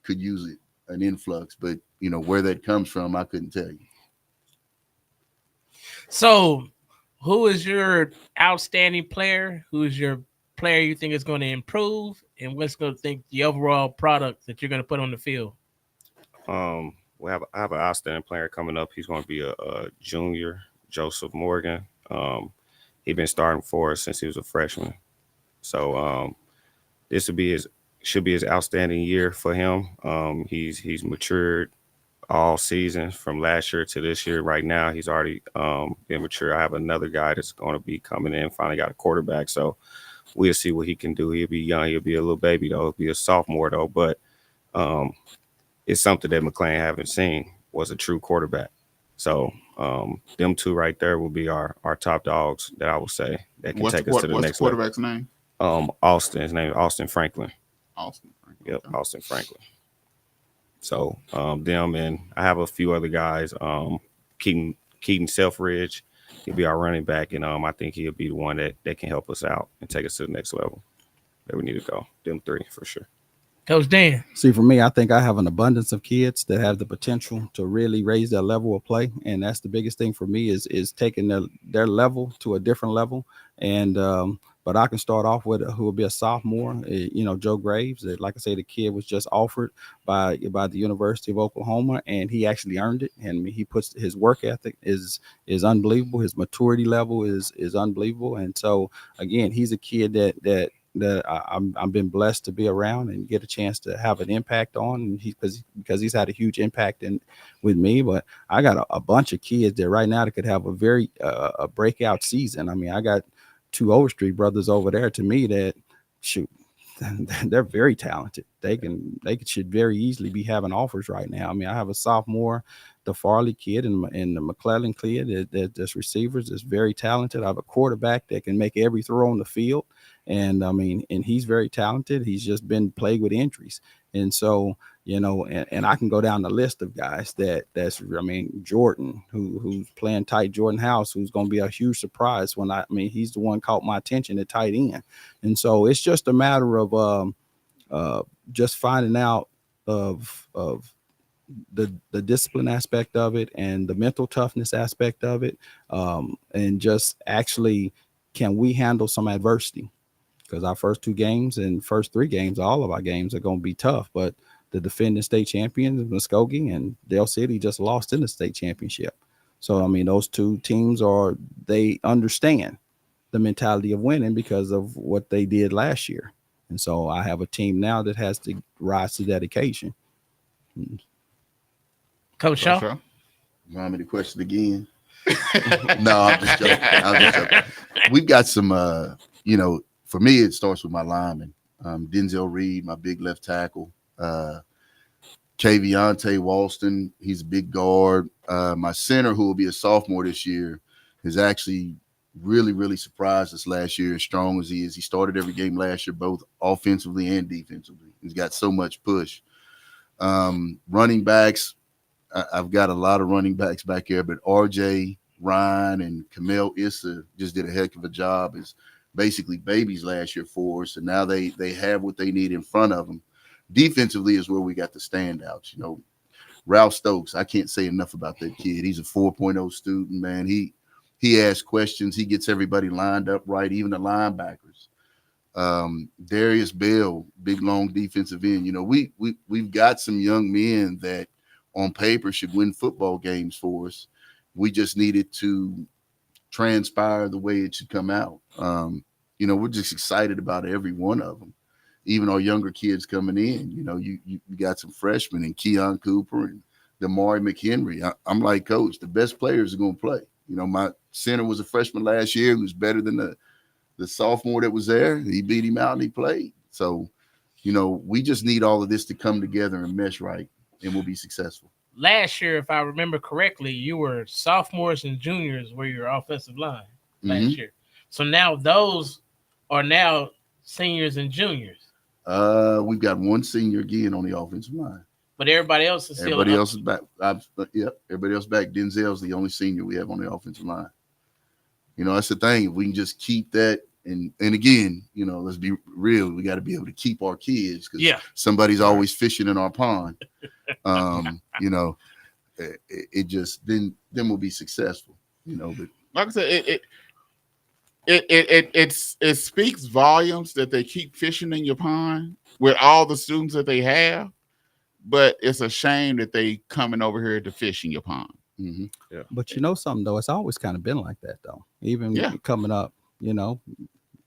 could use an influx, but where that comes from, I couldn't tell you. So, who is your outstanding player? Who is your player you think is going to improve, and what's going to think the overall product that you're going to put on the field? I have an outstanding player coming up. He's going to be a junior, Joseph Morgan. He's been starting for us since he was a freshman. So this should be his outstanding year for him. He's matured all season from last year to this year. Right now, he's already been mature. I have another guy that's going to be coming in. Finally got a quarterback, so we'll see what he can do. He'll be young. He'll be a little baby though. He'll be a sophomore though, but it's something that McLean haven't seen was a true quarterback. So them two right there will be our top dogs that I would say that can take us to the next level. What's the quarterback's name? Austin. His name is Austin Franklin. Austin Franklin. Yep, Okay. Austin Franklin. So them, and I have a few other guys. Keaton Selfridge, he'll be our running back, and I think he'll be the one that can help us out and take us to the next level that we need to go. Them three for sure. Coach Dan. See, for me, I think I have an abundance of kids that have the potential to really raise their level of play, and that's the biggest thing for me is taking their level to a different level. And But I can start off with who will be a sophomore, Joe Graves. Like I say, the kid was just offered by the University of Oklahoma, and he actually earned it. And he puts his work ethic is unbelievable. His maturity level is unbelievable. And so again, he's a kid that I've been blessed to be around and get a chance to have an impact on. And because he's had a huge impact with me. But I got a bunch of kids that right now that could have a very a breakout season. I mean, I got two Overstreet brothers over there to me that shoot, they're very talented. They should very easily be having offers right now. I mean, I have a sophomore, the Farley kid and the McClellan kid that's receivers is very talented. I have a quarterback that can make every throw on the field. And I mean, and he's very talented. He's just been plagued with injuries. And so, and I can go down the list of guys Jordan, who's playing tight, Jordan House, who's going to be a huge surprise he's the one caught my attention at tight end. And so it's just a matter of just finding out of the discipline aspect of it and the mental toughness aspect of it. And just actually, can we handle some adversity? Because our first two games and first three games, all of our games are going to be tough. But the defending state champions, Muskogee and Dale City, just lost in the state championship. So, I mean, those two teams they understand the mentality of winning because of what they did last year. And so I have a team now that has to rise to that occasion. Coach Shaw? You want me to question again? No, I'm just joking. We've got some, for me, it starts with my linemen. Denzel Reed, my big left tackle. Kaviante Walston, he's a big guard. My center, who will be a sophomore this year, is actually really, really surprised us last year, as strong as he is. He started every game last year, both offensively and defensively. He's got so much push. Running backs, I've got a lot of running backs back here, but RJ, Ryan, and Kamel Issa just did a heck of a job as basically babies last year for us, and now they have what they need in front of them. Defensively is where we got the standouts. Ralph Stokes, I can't say enough about that kid. He's a 4.0 student, man. He asks questions. He gets everybody lined up right, even the linebackers. Darius Bell, big, long defensive end. We've got some young men that on paper should win football games for us. We just needed to transpire the way it should come out. We're just excited about every one of them. Even our younger kids coming in, you got some freshmen and Keon Cooper and Damari McHenry. I'm like, Coach, the best players are going to play. My center was a freshman last year who's better than the sophomore that was there. He beat him out and he played. So, we just need all of this to come together and mesh right, and we'll be successful. Last year, if I remember correctly, you were sophomores and juniors were your offensive line last year. So now those are now seniors and juniors. We've got one senior again on the offensive line. But everybody else is still everybody else is back. Everybody else back. Denzel's the only senior we have on the offensive line. That's the thing. If we can just keep that, and again, let's be real. We got to be able to keep our kids because somebody's always fishing in our pond. It just then we'll be successful. But like I said, it speaks volumes that they keep fishing in your pond with all the students that they have. But it's a shame that they coming over here to fish in your pond. Mm-hmm. Yeah. But something though, it's always kind of been like that though. Even coming up,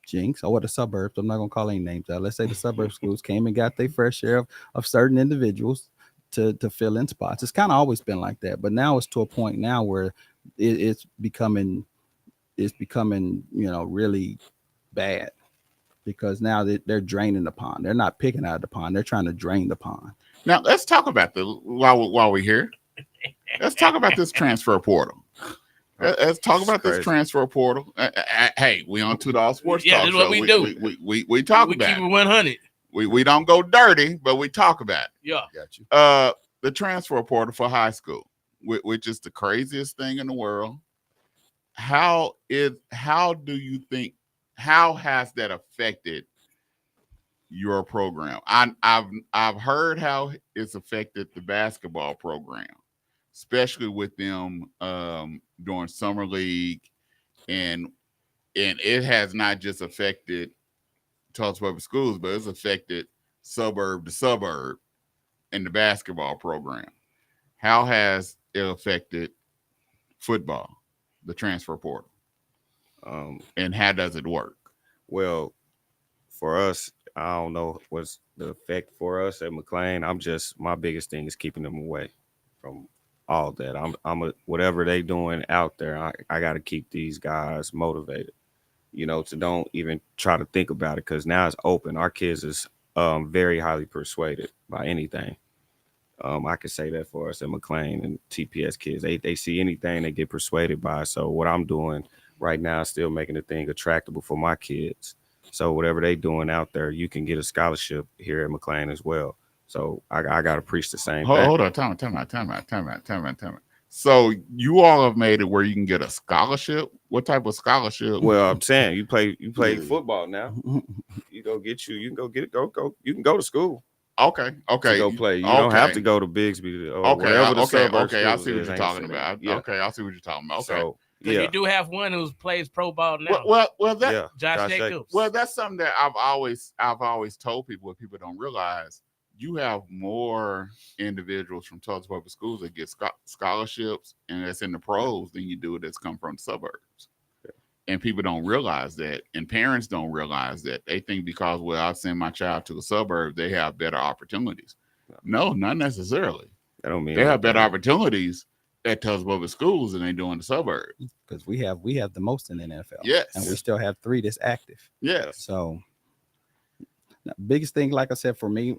Jinx or the suburbs. I'm not gonna call any names out. Let's say the suburb schools came and got their fair share of certain individuals to fill in spots. It's kind of always been like that. But now it's to a point now where it's becoming really bad because now they're draining the pond. They're not picking out of the pond. They're trying to drain the pond. Now let's talk about while we're here. Let's talk about this transfer portal. Let's talk about this transfer portal. Hey, we on $2 Sports Talk. Yeah, that's what we do. We talk about it. We keep it 100. We don't go dirty, but we talk about it. Yeah. Got you. The transfer portal for high school, which is the craziest thing in the world. How has that affected your program? I've heard how it's affected the basketball program, especially with them during summer league and And it has not just affected Tulsa Public Schools, but it's affected suburb to suburb in the basketball program. How has it affected football, the transfer portal? And how does it work? Well, for us, I don't know what's the effect for us at McLean. My biggest thing is keeping them away from all that. Whatever they doing out there, I got to keep these guys motivated, to don't even try to think about it, because now it's open. Our kids is very highly persuaded by anything. I can say that for us at McLean and TPS kids. They see anything, they get persuaded by. So what I'm doing right now is still making the thing attractable for my kids. So whatever they doing out there, you can get a scholarship here at McLean as well. So I got to preach the same thing. Hold on, time out. So you all have made it where you can get a scholarship? What type of scholarship? Well, I'm saying you play football now. You can go to school. Okay. To go play. You don't have to go to Bigsby or whatever the suburb I see what is. you're talking about. Yeah. Okay, I see what you're talking about. Okay. So, you do have one who plays pro ball now. Well, that Josh Jacobs. Well, that's something that I've always told people. What people don't realize, you have more individuals from Tulsa Public Schools that get scholarships and that's in the pros than you do that's come from the suburbs. And people don't realize that, and parents don't realize that. They think because, I send my child to the suburb, they have better opportunities. No, not necessarily. That don't mean they have better opportunities at Tulsa Public Schools than they do in the suburbs. Because we have the most in the NFL. Yes. And we still have 3 that's active. Yes. So the biggest thing, like I said, for me,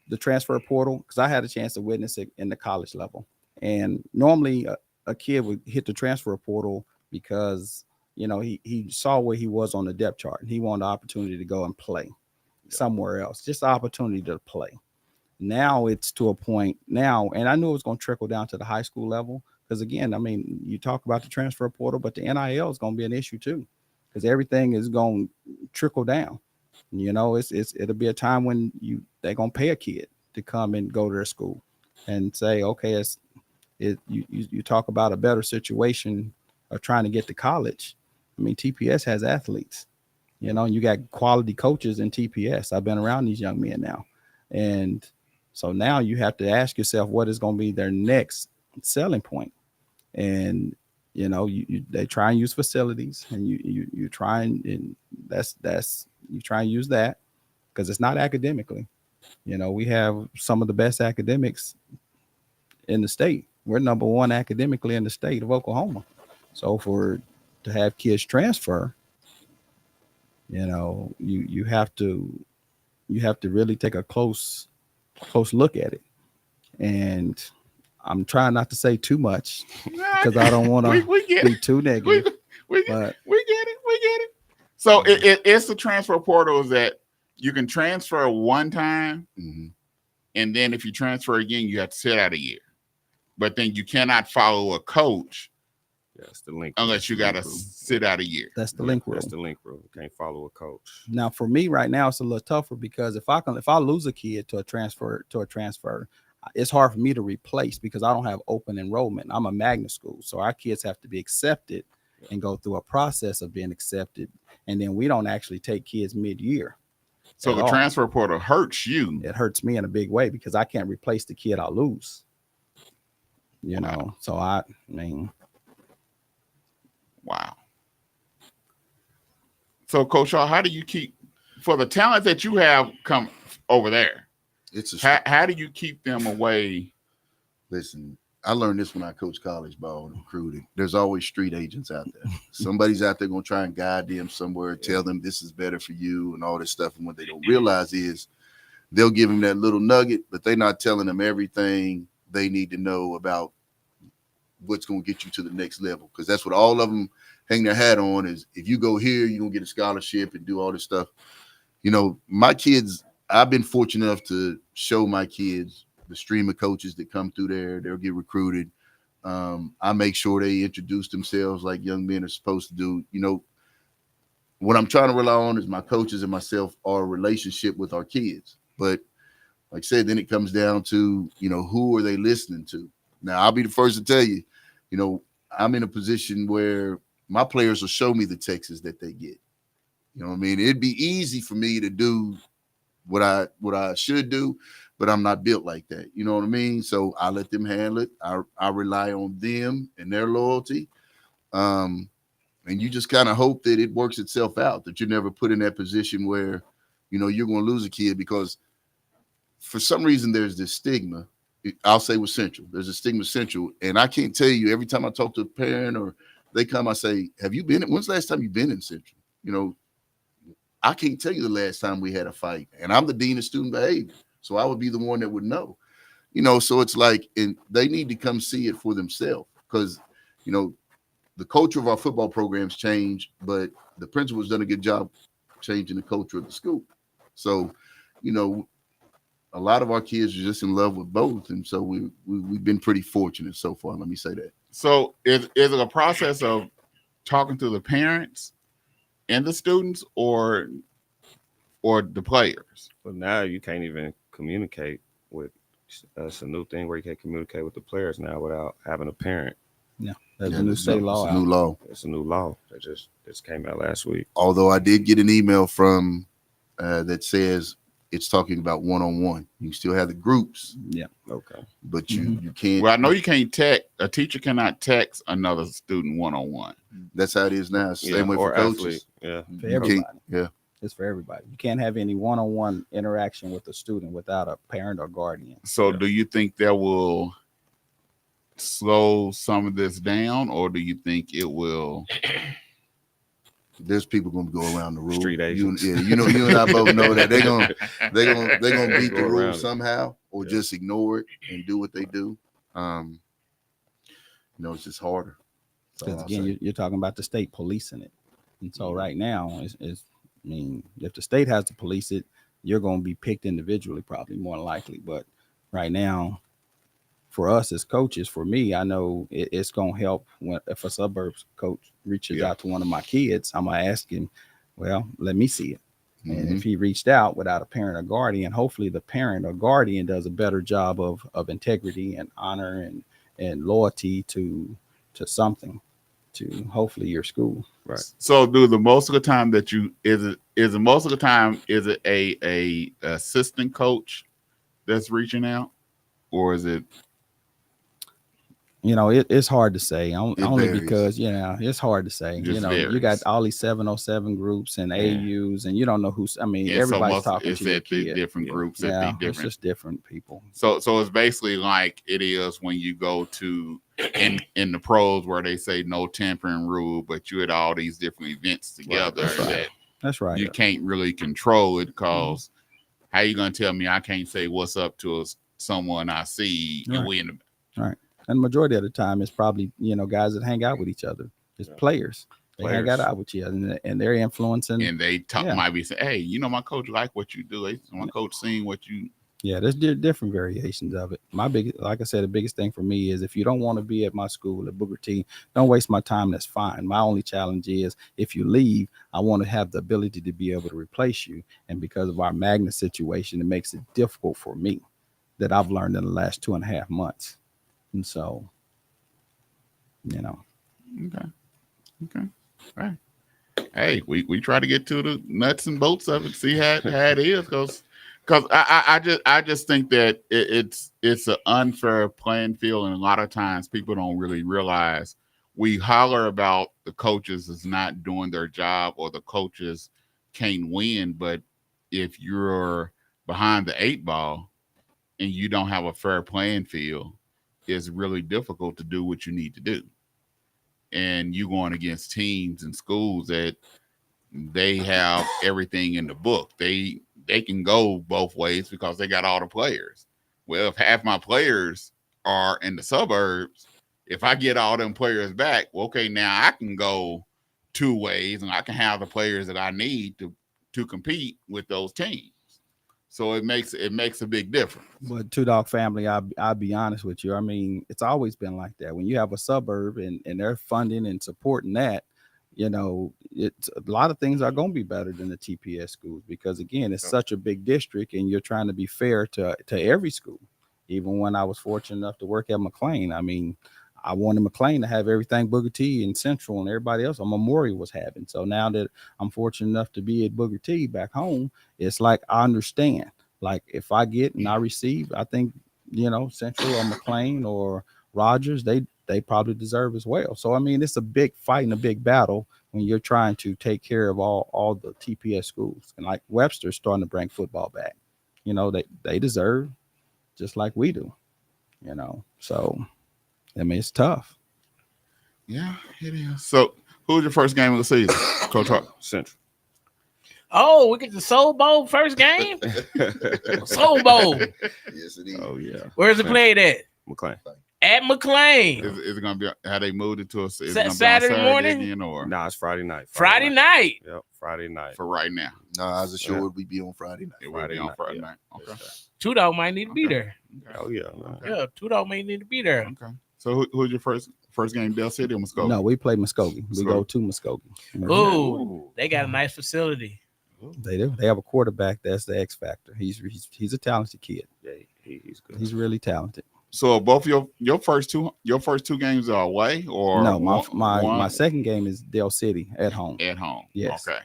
the transfer portal, because I had a chance to witness it in the college level. And normally a kid would hit the transfer portal because he saw where he was on the depth chart and he wanted the opportunity to go and play somewhere else, just the opportunity to play. Now it's to a point now, and I knew it was going to trickle down to the high school level. Because again, you talk about the transfer portal, but the NIL is going to be an issue too, because everything is going to trickle down. It'll be a time when they're going to pay a kid to come and go to their school and say, okay, you talk about a better situation of trying to get to college. TPS has athletes, and you got quality coaches in TPS. I've been around these young men now. And so now you have to ask yourself what is going to be their next selling point. And, they try and use facilities and you try and you try and use that because it's not academically. We have some of the best academics in the state. We're number 1 academically in the state of Oklahoma. So to have kids transfer, you have to really take a close look at it. And I'm trying not to say too much because I don't want to be too negative. We get it. So it's the transfer portals that you can transfer one time, and then if you transfer again, you have to sit out a year. But then you cannot follow a coach. That's the link. Unless you got to sit out a year. That's the link rule. That's the link rule. You can't follow a coach. Now, for me right now, it's a little tougher because if I lose a kid to a transfer, it's hard for me to replace because I don't have open enrollment. I'm a magnet school, so our kids have to be accepted and go through a process of being accepted, and then we don't actually take kids mid-year. So the transfer portal hurts you. It hurts me in a big way because I can't replace the kid I lose. So wow. So, Coach Shaw, how do you keep for the talent that you have come over there? How do you keep them away? Listen, I learned this when I coached college ball and recruited. There's always street agents out there. Somebody's out there going to try and guide them somewhere, tell them this is better for you and all this stuff. And what they don't realize is they'll give them that little nugget, but they're not telling them everything they need to know about what's going to get you to the next level. Because that's what all of them hang their hat on is if you go here, you're going to get a scholarship and do all this stuff. My kids, I've been fortunate enough to show my kids the stream of coaches that come through there. They'll get recruited. I make sure they introduce themselves like young men are supposed to do. What I'm trying to rely on is my coaches and myself, our relationship with our kids. But like I said, then it comes down to, who are they listening to? Now, I'll be the first to tell you, I'm in a position where my players will show me the texts that they get. You know what I mean? It'd be easy for me to do what I should do, but I'm not built like that. You know what I mean? So I let them handle it. I rely on them and their loyalty. And you just kind of hope that it works itself out, that you're never put in that position where, you know, you're going to lose a kid because for some reason there's this stigma. I'll say with Central, there's a stigma with Central. And I can't tell you, every time I talk to a parent or they come, I say, when's the last time you've been in Central? You know, I can't tell you the last time we had a fight. And I'm the dean of student behavior. So I would be the one that would know, you know, so it's like, and they need to come see it for themselves because, you know, the culture of our football programs changed, but the principal's done a good job changing the culture of the school. So, you know, a lot of our kids are just in love with both. And so we've been pretty fortunate so far. Let me say that. So is it a process of talking to the parents and the students or the players? But now you can't even communicate with it's a new thing where you can't communicate with the players now without having a parent. Yeah, there's a new state law. It's a new law. It's a new law that just came out last week. Although I did get an email from that says it's talking about one-on-one. You can still have the groups. Yeah. Okay. But you can't. Well, I know you can't text. A teacher cannot text another student one-on-one. That's how it is now. Same way for coaches. Yeah. For everybody. Yeah. It's for everybody. You can't have any one-on-one interaction with a student without a parent or guardian. So do you think that will slow some of this down, or do you think it will? There's people going to go around the rule. Street agents. You know, you and I both know that they're gonna beat the rule somehow, or just ignore it and do what they do. You know, it's just harder. Because again, you're talking about the state policing it, and so right now, it's I mean, if the state has to police it, you're going to be picked individually, probably more than likely. But right now, for us as coaches, for me, I know it's going to help if a suburbs coach reaches out to one of my kids. I'm going to ask him, well, let me see it. Mm-hmm. And if he reached out without a parent or guardian, hopefully the parent or guardian does a better job of integrity and honor and loyalty to something, to hopefully your school. Right. So do the most of the time that is it a assistant coach that's reaching out, or is it? You know, it's hard to say only because, it's hard to say. Just you got all these 707 groups and AUs, and you don't know who's. I mean, everybody's talking to your kid. Different groups. Yeah, it's just different people. So it's basically like it is when you go to in the pros where they say no tampering rule, but you're at all these different events together. That's right. You can't really control it because how you gonna tell me I can't say what's up to someone I see and we in the right. And the majority of the time, it's probably, guys that hang out with each other. It's players. They hang out with you, and they're influencing. And they might be saying, hey, my coach like what you do. My coach seeing what you. Yeah, there's different variations of it. Like I said, the biggest thing for me is if you don't want to be at my school at Booker T, don't waste my time. That's fine. My only challenge is if you leave, I want to have the ability to be able to replace you. And because of our magnet situation, it makes it difficult for me that I've learned in the last 2.5 months. And so, Okay. All right. Hey, we try to get to the nuts and bolts of it, see how it is, because I just think that it's an unfair playing field, and a lot of times people don't really realize we holler about the coaches is not doing their job or the coaches can't win, but if you're behind the 8 ball and you don't have a fair playing field, it's really difficult to do what you need to do. And you going against teams and schools that they have everything in the book. They can go both ways because they got all the players. Well, if half my players are in the suburbs, if I get all them players back, well, okay, now I can go 2 ways and I can have the players that I need to compete with those teams. So it makes a big difference. But Two Dog family, I'll be honest with you. I mean, it's always been like that. When you have a suburb and they're funding and supporting that, it's a lot of things are going to be better than the TPS schools because again, it's such a big district and you're trying to be fair to every school. Even when I was fortunate enough to work at McLean, I mean, I wanted McLean to have everything Booker T and Central and everybody else on Memorial was having. So now that I'm fortunate enough to be at Booker T back home, it's like I understand. Like if I get and I receive, I think, Central or McLean or Rogers, they probably deserve as well. So I mean, it's a big fight and a big battle when you're trying to take care of all the TPS schools. And like Webster's starting to bring football back. They deserve just like we do. So I mean, it's tough. Yeah, it is. So, who's your first game of the season, Coach Hart? Central. Oh, we get the Soul Bowl first game. Soul Bowl. Yes, it is. Oh yeah. Where's it played at? McLean. At McLean. Is it going to be how they moved it to us? Saturday morning? Again, or? Nah, it's Friday night. Friday night. Yep, Friday night. For right now. No, I was assured we'd be on Friday night. It will be on Friday night. Okay. Two Dawg might need to be there. Oh yeah. Man. Yeah, Two Dawg may need to be there. Okay. So who's your first game? Del City or Muskogee? No, we play Muskogee. We go to Muskogee. Ooh, they got a nice facility. They do. They have a quarterback that's the X factor. He's a talented kid. Yeah, he's good. He's really talented. So both your first two games are away, or no? My second game is Del City at home. At home. Yes. Okay.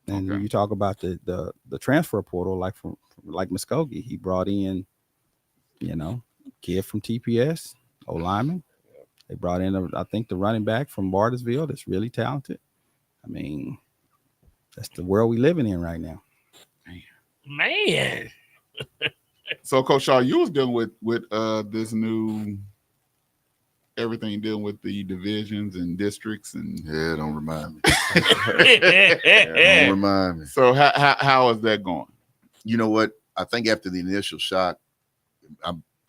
And you talk about the transfer portal, like from Muskogee, he brought in, kid from TPS, O lineman. They brought in I think the running back from Bartlesville that's really talented. I mean, that's the world we living in right now. Man. So, Coach Shaw, you was dealing with this new everything, dealing with the divisions and districts, and don't remind me. Don't remind me. So, how is that going? You know what? I think after the initial shock,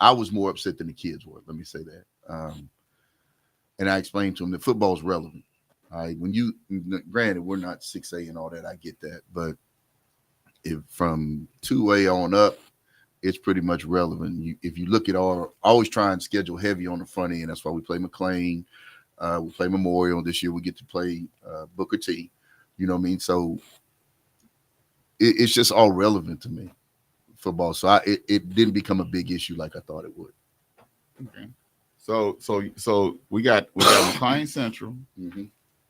I was more upset than the kids were. Let me say that. And I explained to them that football is relevant. When granted, we're not 6A and all that. I get that, but if from 2A on up, it's pretty much relevant. If you look at always try and schedule heavy on the front end. That's why we play McLean. We play Memorial. This year we get to play Booker T. You know what I mean? So it's just all relevant to me, football. So it didn't become a big issue like I thought it would. Okay. So we got McLean Central,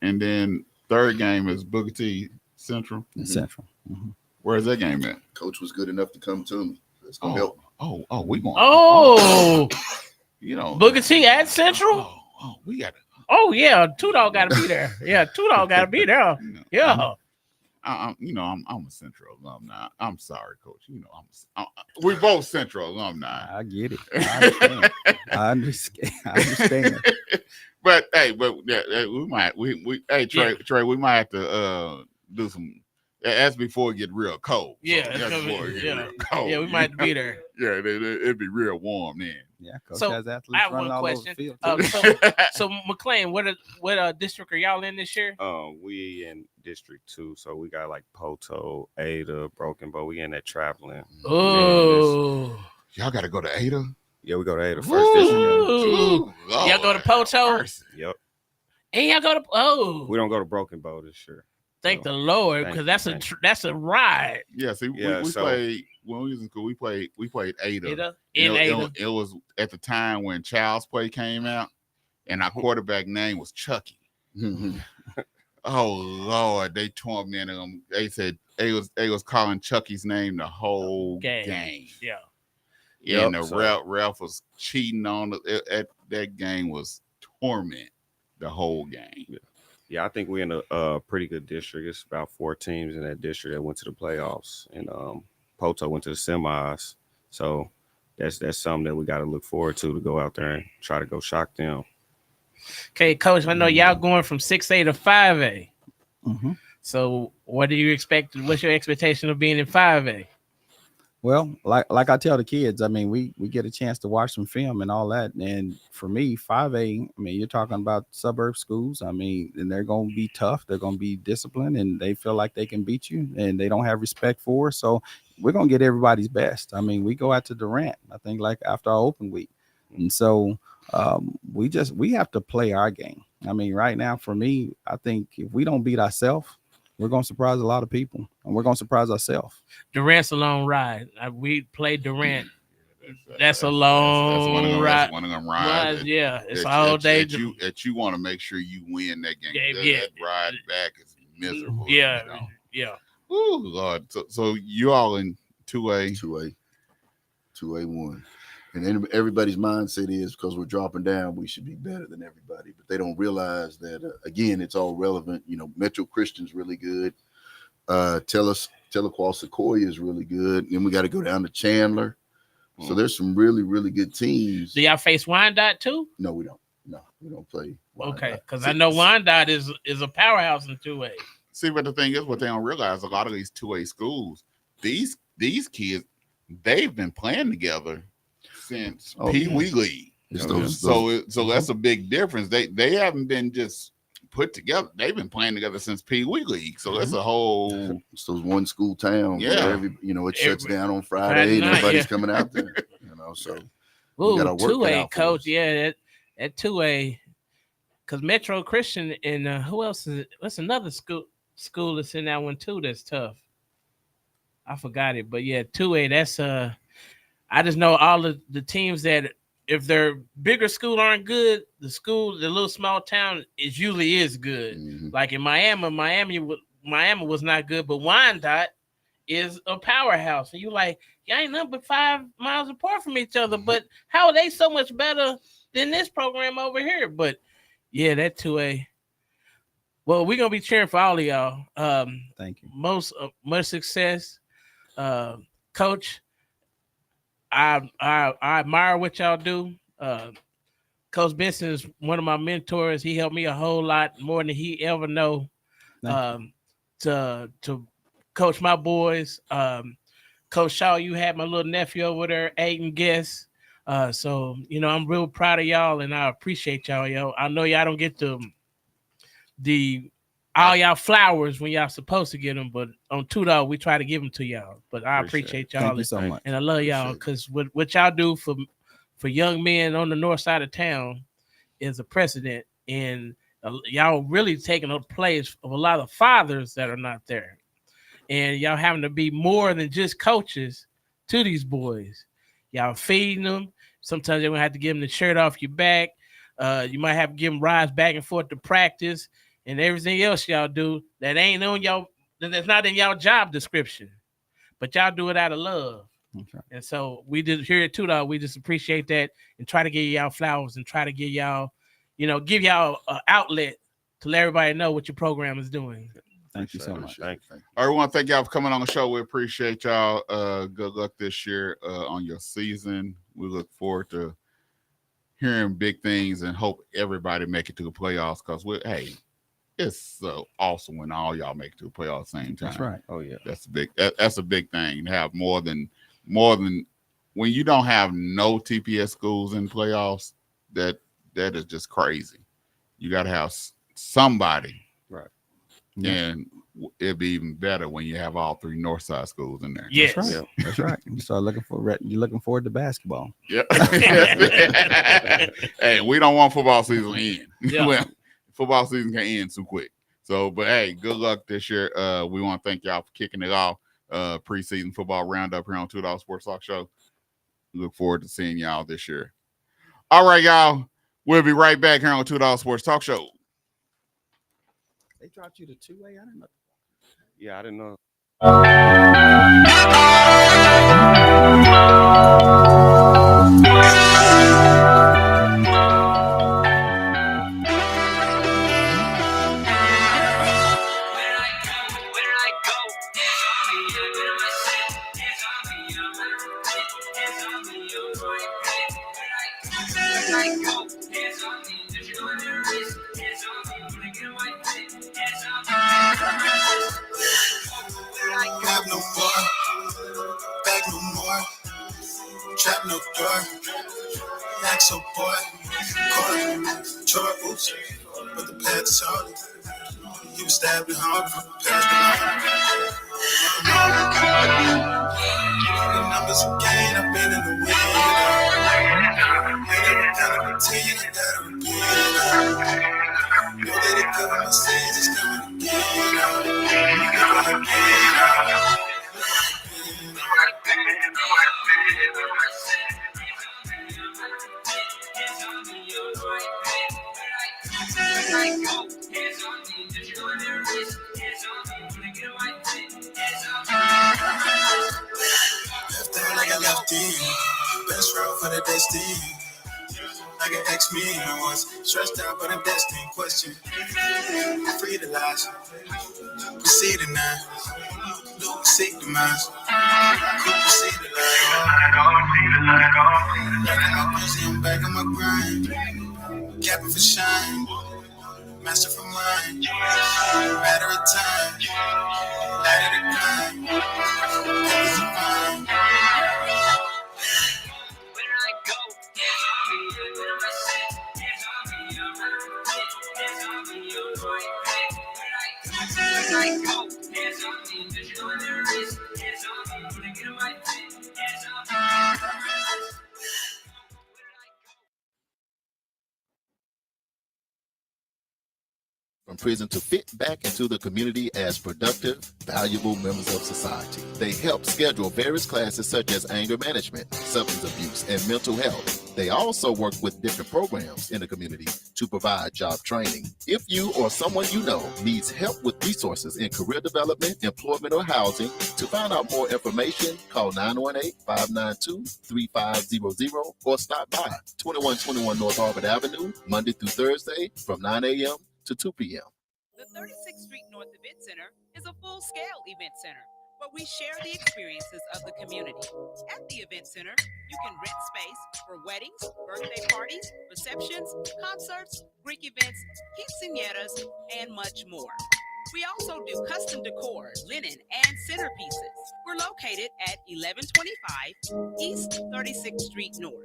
and then third game is Booker T Central. Central. Mm-hmm. Where's that game at? Coach was good enough to come to me. It's gonna help. We going. Booker T at Central. We got it. Oh yeah, Two Dawg got to be there. Yeah, Two Dawg got to be there. Yeah. I'm a Central alumni. I'm sorry, Coach. We both Central alumni. I get it. I understand. But we might. Trey, we might have to do some. That's before it get real cold. Yeah, real cold. Yeah, we might be there. Yeah, it'd be real warm then. Yeah, Coach so has athletes I have running one all question. over the field. So McLean, what district are y'all in this year? We in District 2, so we got like Poto, Ada, Broken Bow. We in that traveling. Oh, y'all got to go to Ada. Yeah, we go to Ada first district. Y'all go to Poto. Yep. And y'all go to We don't go to Broken Bow this year. Thank the Lord, because that's a ride. Yeah, see, we played when we was in school. We played Ada. Ada. It was at the time when Child's Play came out, and our quarterback name was Chucky. Oh Lord, they tormented him. They said they was calling Chucky's name the whole game. Yeah. And the ref was cheating on it. That game was torment the whole game. Yeah, I think we're in a pretty good district. It's about 4 teams in that district that went to the playoffs, and Poto went to the semis. So that's something that we got to look forward to go out there and try to go shock them. Okay, Coach, I know y'all going from 6A to 5A. Mm-hmm. So what do you expect? What's your expectation of being in 5A? Well, like I tell the kids, I mean, we get a chance to watch some film and all that. And for me, 5A, I mean, you're talking about suburb schools. I mean, and they're going to be tough. They're going to be disciplined, and they feel like they can beat you, and they don't have respect for us. So we're going to get everybody's best. I mean, we go out to Durant, I think, like after our open week. And so we have to play our game. I mean, right now, for me, I think if we don't beat ourselves, we're going to surprise a lot of people, and we're going to surprise ourselves. Durant's a long ride. We played Durant That's a long ride. That's one of them rides. Yeah, it's all day. That you want to make sure you win that game. That ride back is miserable. Yeah, you know? yeah. Ooh, Lord. So you all in 2A. 2A1. And everybody's mindset is because we're dropping down, we should be better than everybody. But they don't realize that, again, it's all relevant. You know, Metro Christian's really good. Tahlequah Sequoia is really good. Then we got to go down to Chandler. So there's some really, really good teams. Do y'all face Wyandotte too? No, we don't. No, we don't play Wyandotte. Okay, because I know Wyandotte is a powerhouse in 2A. See, but the thing is, what they don't realize, a lot of these 2A schools, these kids, they've been playing together since Pee Wee League. So that's a big difference. They haven't been just put together. They've been playing together since Pee Wee League. So that's a whole. It's those one school towns. Yeah. It shuts down on Friday. Nobody's coming out there. So. Ooh, 2A coach. Yeah, that 2A. Because Metro Christian and who else is it? What's another school that's in that one too? That's tough. I forgot it, but yeah, 2A. That's I just know all of the teams that if their bigger school aren't good, the little small town usually is good. Mm-hmm. Like in Miami was not good, but Wyandotte is a powerhouse. And you like, y'all ain't nothing but 5 miles apart from each other, but how are they so much better than this program over here? But yeah, that 2A. Well, we're gonna be cheering for all of y'all. Thank you. Much success, Coach. I admire what y'all do. Coach Benson is one of my mentors. He helped me a whole lot more than he ever know to coach my boys. Coach Shaw, you had my little nephew over there, Aiden Guest. So I'm real proud of y'all, and I appreciate y'all. Yo, I know y'all don't get all y'all flowers when y'all supposed to get them, but on $2 we try to give them to y'all. But I appreciate y'all. Thank you so much. And I love y'all because what y'all do for young men on the north side of town is a precedent, and y'all really taking a place of a lot of fathers that are not there, and y'all having to be more than just coaches to these boys. Y'all feeding them. Sometimes you're gonna have to give them the shirt off your back. You might have to give them rides back and forth to practice. And everything else y'all do that ain't on y'all, that's not in y'all job description, but y'all do it out of love. Okay. And so we did here at $2. We just appreciate that and try to give y'all flowers and try to give y'all, give y'all an outlet to let everybody know what your program is doing. Thank you so much. Thank you. All right, we want to thank y'all for coming on the show. We appreciate y'all. Good luck this year on your season. We look forward to hearing big things and hope everybody make it to the playoffs because it's so awesome when all y'all make it to the playoffs at the same time. That's right. Oh yeah, that's a big thing to have more than when you don't have no TPS schools in playoffs. That is just crazy. You got to have somebody, right? And it'd be even better when you have all 3 Northside schools in there. Yes, that's right. That's right. You're looking forward to basketball. Yeah. Hey, we don't want football season to end. Yeah. Football season can end too quick. So, but hey, good luck this year. We want to thank y'all for kicking it off. Preseason football roundup here on $2 Sports Talk Show. Look forward to seeing y'all this year. All right, y'all. We'll be right back here on $2 Sports Talk Show. They dropped you to 2A? I didn't know. Yeah, I didn't know. Have no more, beg no more, trap no door, act so boy, court, chore, oops, but the path solid. You was stabbed in hard from the past. The numbers again, I've been in the wind. Ain't never done a routine, I gotta repeat. Know that it covered my sins, it's coming again. left in. Best route for the destiny. I can X me once. Stressed out, but I'm destined. Question. Free the lies. Proceed to nine. Seek the minds. Proceed to lie. Back on my pussy, I'm back on my grind. Capping for shine. Master for mine. Matter of time. Light of the climb. Heavens of mine. From prison to fit back into the community as productive, valuable members of society. They help schedule various classes such as anger management, substance abuse, and mental health. They also work with different programs in the community to provide job training. If you or someone you know needs help with resources in career development, employment, or housing, to find out more information, call 918-592-3500 or stop by 2121 North Harvard Avenue, Monday through Thursday from 9 a.m. to 2 p.m. The 36th Street North Event Center is a full-scale event center where we share the experiences of the community. At the event center, you can rent space for weddings, birthday parties, receptions, concerts, Greek events, quinceañeras, and much more. We also do custom decor, linen, and centerpieces. We're located at 1125 East 36th Street North.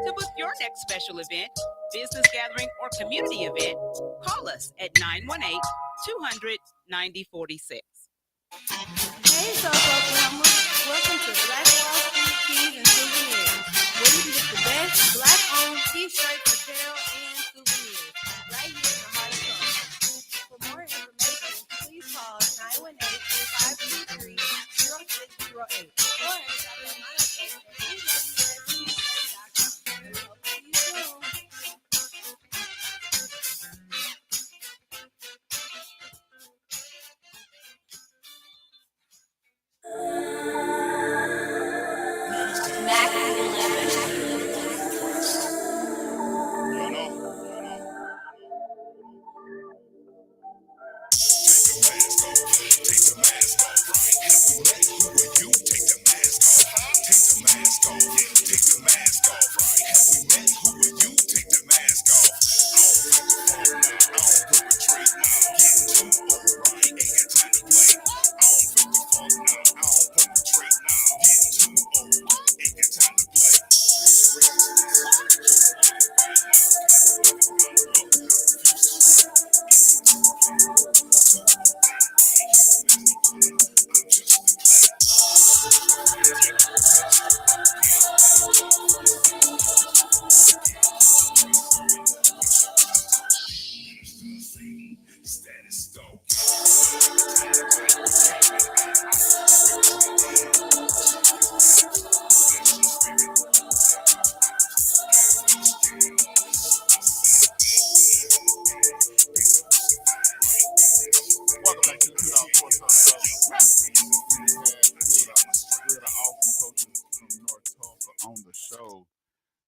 To book your next special event, business gathering, or community event, call us at 918-200-9046. Hey, South Oklahoma. Welcome to Black Wall Street Keys and Souvenirs, where you can get the best black-owned t-shirts, apparel, and souvenirs right here in the heart of Tulsa. For more information, please call 918-523-0608 or stop at my location at www.t-shirt.com. Hope to see you soon.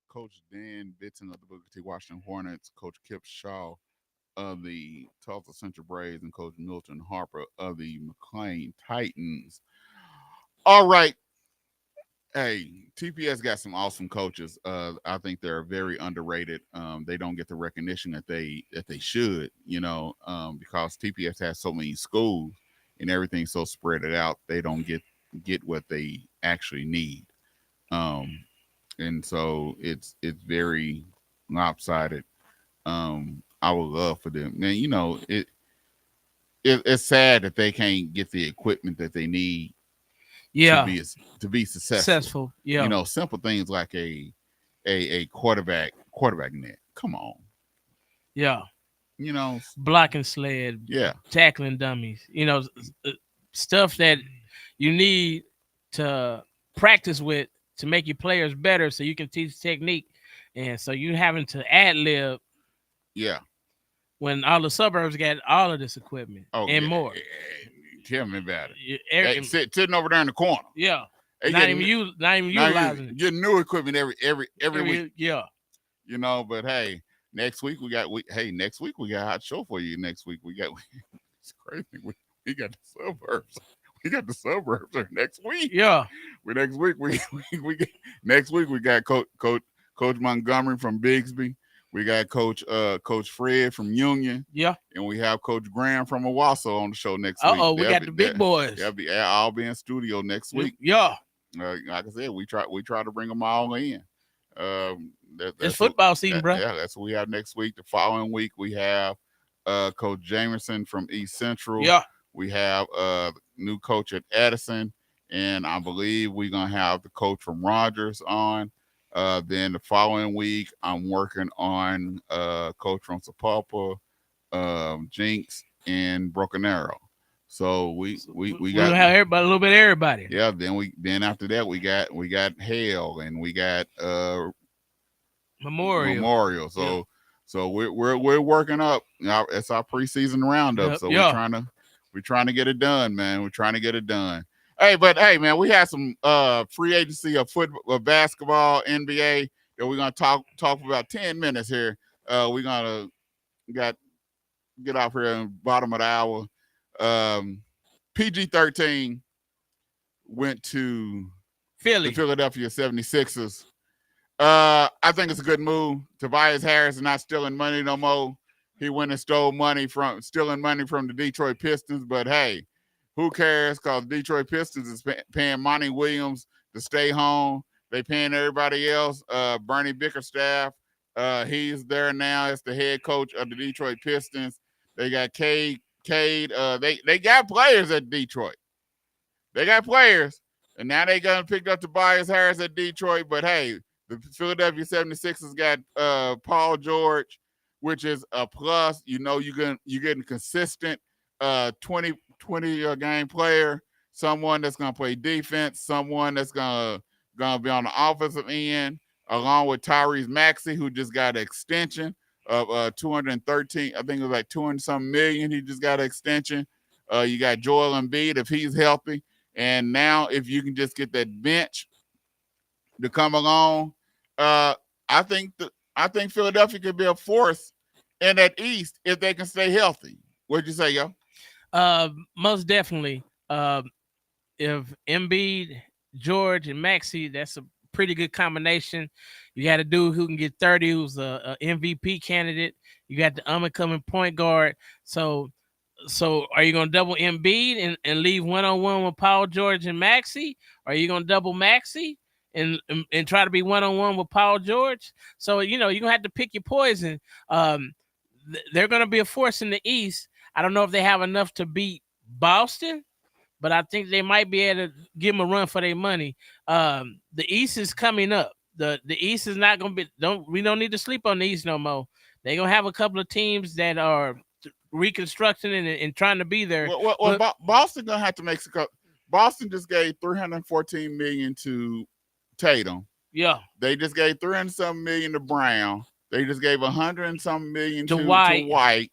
Coach Dan Bitton of the Booker T. Washington Hornets, Coach Kip Shaw of the Tulsa Central Braves, and Coach Milton Harper of the McLean Titans. All right. Hey, TPS got some awesome coaches. I think they're very underrated. They don't get the recognition that they should, because TPS has so many schools and everything's so spread it out. They don't get what they actually need. And so it's very lopsided. I would love for them. Man, it's sad that they can't get the equipment that they need to be successful. Yeah. Simple things like a quarterback net. Come on. Yeah. Blocking sled. Yeah. Tackling dummies. Stuff that you need to practice with to make your players better so you can teach technique. And so you having to ad-lib. Yeah. When all the suburbs got all of this equipment and more. Tell me about it. Sitting over there in the corner. Yeah. Not even utilizing it. Getting new equipment every week. Yeah. You know, but hey, next week we got a hot show for you. Next week it's crazy. We got the suburbs. We got the suburbs next week. Yeah. Next week we got Coach Montgomery from Bixby. We got Coach Fred from Union. Yeah. And we have Coach Graham from Owasso on the show next week. We got the big boys. They'll all be in studio next week. Yeah. Like I said, we try to bring them all in. It's football season, bro. Yeah, that's what we have next week. The following week we have Coach Jamerson from East Central. Yeah. We have new coach at Edison, and I believe we're gonna have the coach from Rogers on. Then the following week, I'm working on coach from Sapulpa, Jinx, and Broken Arrow. So we got have everybody, a little bit of everybody. Yeah. Then after that we got Hale, and we got Memorial. So we're working up. It's our preseason roundup. Yep. So we're trying to get it done, man. We're trying to get it done. Hey, man, we had some free agency of football, basketball, NBA that we're gonna talk for about 10 minutes here. We're gonna get off here in the bottom of the hour. PG-13 went to Philly. The Philadelphia 76ers. I think it's a good move. Tobias Harris is not stealing money no more. He went and stealing money from the Detroit Pistons. But hey, who cares? Because Detroit Pistons is paying Monty Williams to stay home. They paying everybody else. Bernie Bickerstaff, he's there now as the head coach of the Detroit Pistons. They got Cade. They got players at Detroit. They got players, and now they gonna pick up Tobias Harris at Detroit. But hey, the Philadelphia 76ers got Paul George, which is a plus. You know, you're getting consistent 20 game player, someone that's gonna play defense, someone that's gonna be on the offensive end, along with Tyrese Maxey, who just got an extension of 213. I think it was like 200-something million. He just got an extension. You got Joel Embiid if he's healthy, and now if you can just get that bench to come along, I think Philadelphia could be a force in that East if they can stay healthy. What'd you say, yo? Most definitely. If Embiid, George, and Maxey, that's a pretty good combination. You got a dude who can get 30, who's a MVP candidate. You got the up-and-coming point guard. So are you going to double Embiid and leave one-on-one with Paul George and Maxey? Or are you going to double Maxey and try to be one-on-one with Paul George? So, you're going to have to pick your poison. They're going to be a force in the East. I don't know if they have enough to beat Boston, but I think they might be able to give them a run for their money. The East is coming up. The East is not going to be. We don't need to sleep on the East no more. They're going to have a couple of teams that are reconstructing and trying to be there. Well, Boston going to have to make some. Boston just gave $314 million to Tatum. Yeah. They just gave $300-something million to Brown. They just gave $100-something million to White.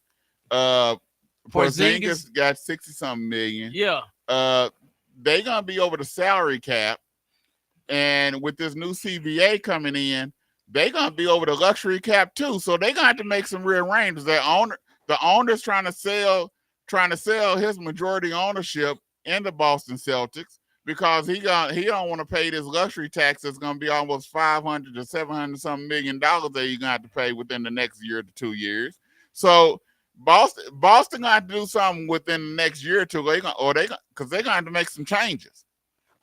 Porzingis got $60-something million. Yeah. They're gonna be over the salary cap, and with this new CBA coming in, they're gonna be over the luxury cap too. So they're gonna have to make some real arrangements. The owner's trying to sell his majority ownership in the Boston Celtics because he don't want to pay this luxury tax that's gonna be almost $500 to $700-something million that you're gonna have to pay within the next year to 2 years. So Boston gonna have to do something within the next year or two. Because they're gonna have to make some changes.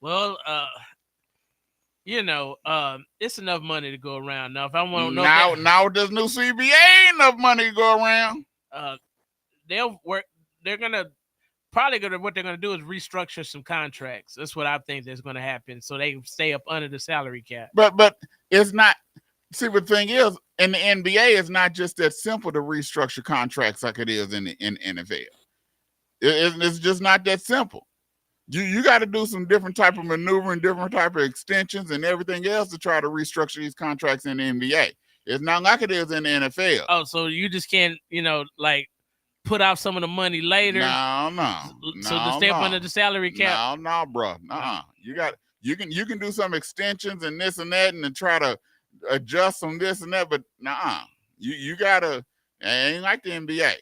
Well, it's enough money to go around. Now, if I want to know now with this new CBA, ain't enough money to go around. They'll work. They're gonna what they're gonna do is restructure some contracts. That's what I think that's gonna happen, so they can stay up under the salary cap. But it's not. See, the thing is, in the NBA, it's not just that simple to restructure contracts like it is in NFL. It's just not that simple. You got to do some different type of maneuvering, different type of extensions, and everything else to try to restructure these contracts in the NBA. It's not like it is in the NFL. Oh, so you just can't, put out some of the money later? No. So to stay up under the salary cap? No, bro. You got You can do some extensions and this and that, and then try to adjust some this and that, but nah, you gotta. It ain't like the NBA,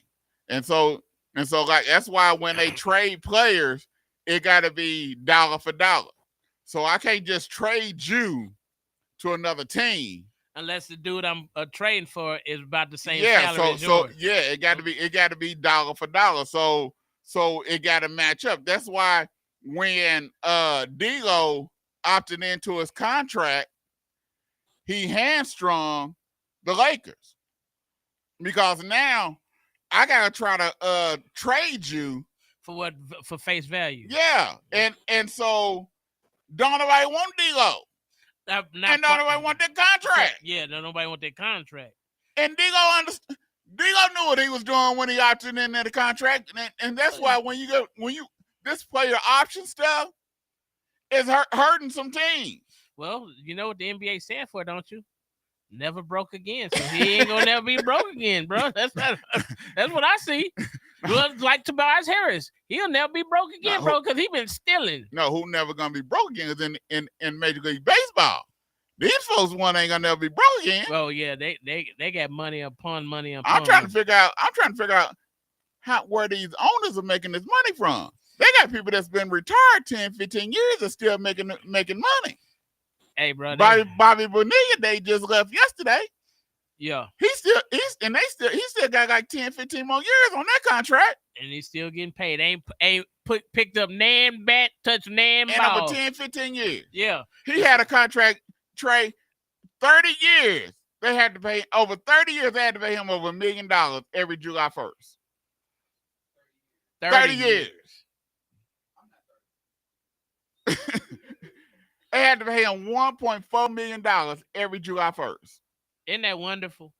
and so like that's why when they trade players, it gotta be dollar for dollar. So I can't just trade you to another team unless the dude I'm trading for is about the same salary as yours. It got to be dollar for dollar. So it got to match up. That's why when D'Lo opted into his contract, he hamstrung the Lakers because now I gotta try to trade you for what? For face value. Yeah, and so don't nobody want D'Lo. And don't nobody want that contract. Yeah, nobody want that contract. And D'Lo knew what he was doing when he opted in the contract, and that's why when you this player option stuff is hurting some teams. Well, you know what the NBA stand for, don't you? Never broke again. So he ain't gonna never be broke again, bro. That's what I see. Like Tobias Harris, he'll never be broke again, bro, because he been stealing. No, who never gonna be broke again is in Major League Baseball. These folks ain't gonna never be broke again. Oh yeah, they got money upon money upon. I'm trying to figure out where these owners are making this money from. They got people that's been retired 10, 15 years and still making money. Hey, bro, Bobby Bonilla, they just left yesterday. Yeah, he still got like 10, 15 more years on that contract, and he's still getting paid. Ain't picked up nan bat, touch nan ball. Over 10, 15 years. Yeah, he had a contract. Trey, 30 years. They had to pay over 30 years. They had to pay him over $1 million every July 1st. 30 years. They had to pay him $1.4 million every July 1st. Isn't that wonderful?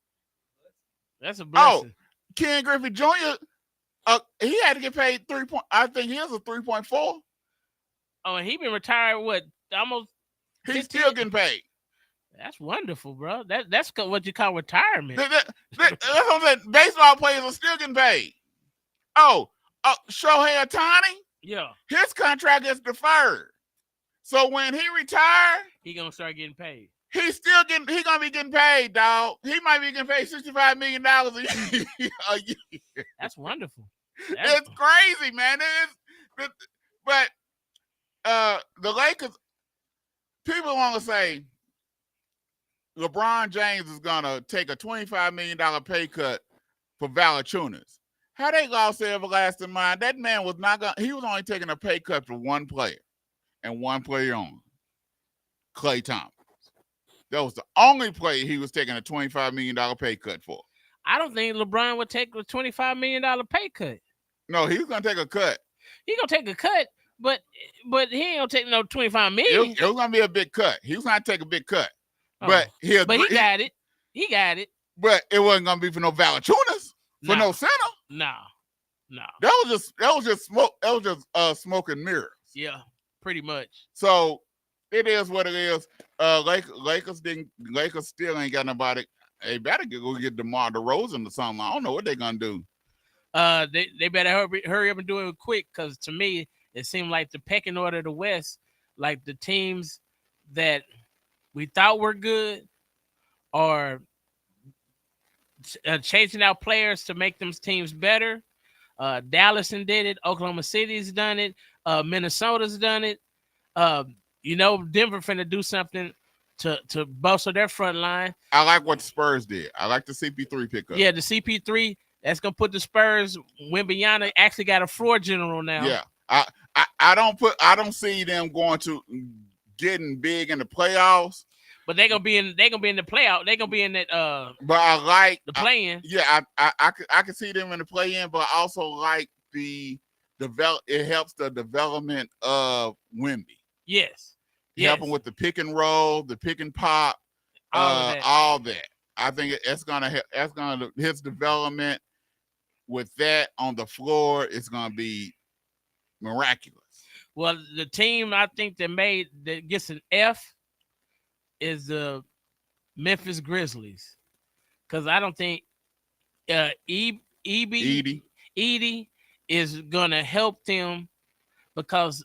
That's a blessing. Oh, Ken Griffey Jr. He had to get paid I think he was a 3.4. Oh, and he been retired almost. He's still getting paid. That's wonderful, bro. That's what you call retirement. That's what I'm saying. Baseball players are still getting paid. Oh, Shohei Ohtani? Yeah. His contract is deferred. So when he retires, he gonna start getting paid. He gonna be getting paid, dog. He might be getting paid $65 million a year. That's wonderful. It's crazy, man. But the Lakers, people want to say LeBron James is gonna take a $25 million pay cut for Valanciunas. How they lost their everlasting mind? That man was not gonna. He was only taking a pay cut for one player, and one player only, Klay Thompson. That was the only player he was taking a $25 million pay cut for. I don't think LeBron would take a $25 million pay cut. No, he was gonna take a cut. He gonna take a cut, but he ain't gonna take no $25 million. It was gonna be a big cut. He was gonna take a big cut. Oh. But he got it. He got it. But it wasn't gonna be for no Valanciunas, for no center. No. That was just smoke. That was just smoke and mirrors. Yeah, pretty much. So it is what it is. Lakers still ain't got nobody. They better go get DeMar DeRozan or something. I don't know what they're gonna do. They better hurry up and do it quick, because to me it seemed like the pecking order of the West, like the teams that we thought were good are chasing out players to make them teams better. Dallas did it. Oklahoma City's done it. Minnesota's done it. Denver finna do something to bolster their front line. I like what the Spurs did. I like the CP3 pickup. Yeah, the CP3, that's gonna put the Spurs. Wembanyama actually got a floor general now. Yeah, I don't see them going to getting big in the playoffs. But they're gonna be in the playoff. They're gonna be in that. But I like the play-in. I can see them in the play-in, but I also like the develop. It helps the development of Wemby. Yes. Helping with the pick and roll, the pick and pop, all that. I think it's gonna help. That's gonna his development with that on the floor is gonna be miraculous. Well, the team I think that gets an F is the Memphis Grizzlies, because I don't think Edie is gonna help them, because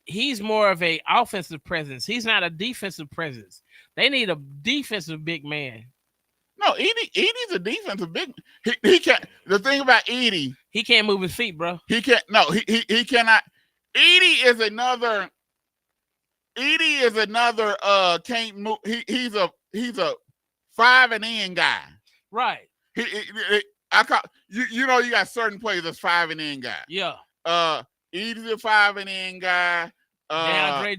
he's more of a offensive presence. He's not a defensive presence. They need a defensive big man. No, Edie's a defensive big. He can't. The thing about Edie, he can't move his feet, bro. He can't. No, he cannot. Edie is another. Can't move. He's a 5 and in guy. Right. I call you know you got certain players that's 5 and in guy. Yeah. Edie's a 5 and in guy. DeAndre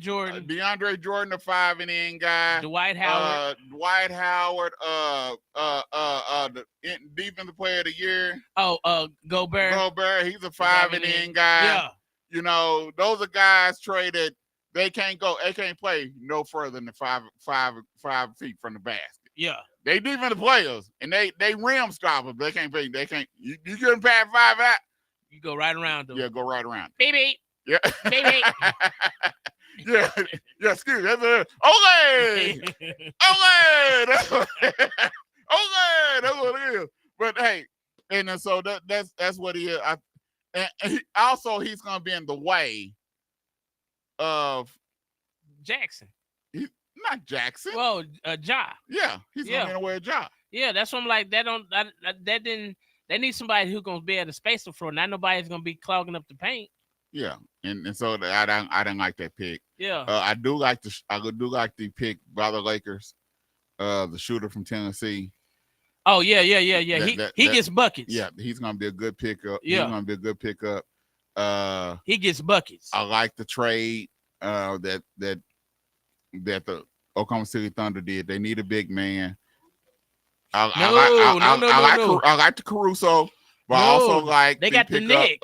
Jordan, the 5 and in guy. Dwight Howard. The defensive player of the year. Gobert. He's a 5 and in guy. Yeah. You know, those are guys traded. They can't play no further than 5 feet from the basket. Yeah. They defensive players and they rim stoppers. They can't play. They can't. You couldn't pass 5 out. You go right around them. Yeah, go right around. Baby. Yeah. Baby. yeah. Excuse me. Okay. That's what it is. But hey, and then so that's what he is. He's gonna be in the way of Jackson. Not Jackson. Well, Ja. Yeah, he's gonna be in the way of Ja. Yeah, that's what I'm like. They need somebody who's gonna be able to space the floor. Not nobody's gonna be clogging up the paint. Yeah, and so I didn't like that pick. Yeah, I do like the pick by the Lakers, the shooter from Tennessee. Oh yeah. He gets buckets. Yeah, he's gonna be a good pickup. Yeah, he's gonna be a good pickup. He gets buckets. I like the trade that the Oklahoma City Thunder did. They need a big man. I like the Caruso, but I also like they got the Nick.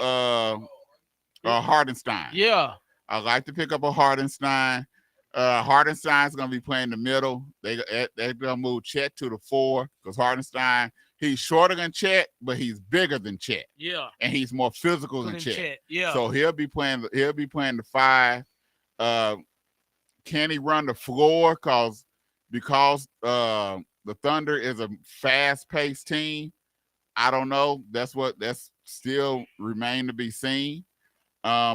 Hardenstein. Yeah. I like to pick up a Hardenstein. Hardenstein's gonna be playing the middle. They're gonna move Chet to the 4 because Hardenstein, he's shorter than Chet, but he's bigger than Chet. Yeah. And he's more physical than Chet. Yeah. So he'll be playing the 5. Can he run the floor? Because the Thunder is a fast-paced team. I don't know. That's still remain to be seen. I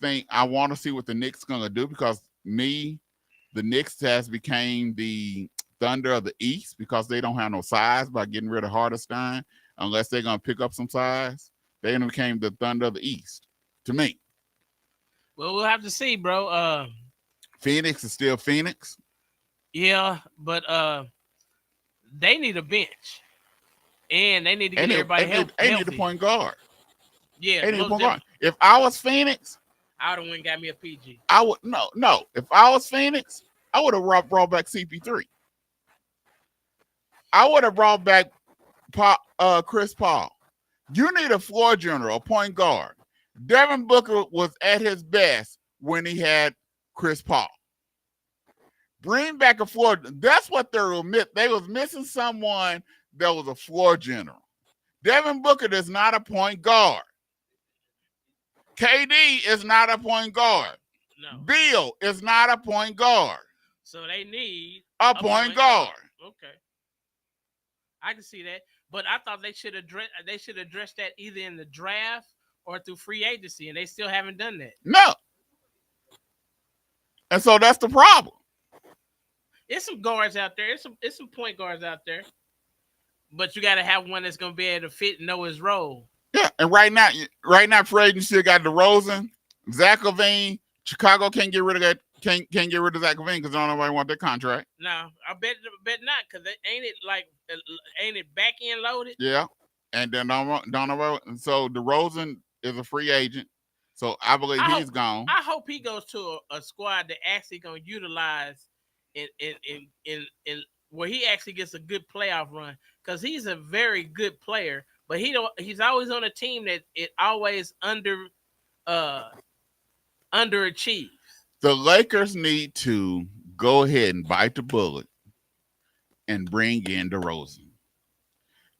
think I want to see what the Knicks gonna do because the Knicks has became the Thunder of the East because they don't have no size by getting rid of Hardenstein unless they're gonna pick up some size. They became the Thunder of the East to me. Well, we'll have to see, bro. Phoenix is still Phoenix. Yeah, but they need a bench, and they need to get everybody healthy. They need a point guard. Yeah, they need a point guard. If I was Phoenix, I would have went and got me a PG. I would no. If I was Phoenix, I would have brought back CP3. I would have brought back Chris Paul. You need a floor general, a point guard. Devin Booker was at his best when he had Chris Paul. Bring back a floor. That's what they were missing. They was missing someone that was a floor general. Devin Booker is not a point guard. KD is not a point guard. No. Bill is not a point guard. So they need a point guard. Okay. I can see that. But I thought they should address that either in the draft or through free agency, and they still haven't done that. No. And so that's the problem. It's some guards out there. It's some point guards out there. But you got to have one that's going to be able to fit and know his role. Yeah, and right now, free agency got DeRozan, Zach LaVine. Chicago can't get rid of that. Can't get rid of Zach LaVine because nobody want that contract. No, I bet not because ain't it back end loaded? Yeah, and then so DeRozan is a free agent, so I believe he's gone. I hope he goes to a squad that actually gonna utilize in where he actually gets a good playoff run because he's a very good player. But he's always on a team that it always underachieves. The Lakers need to go ahead and bite the bullet and bring in DeRozan.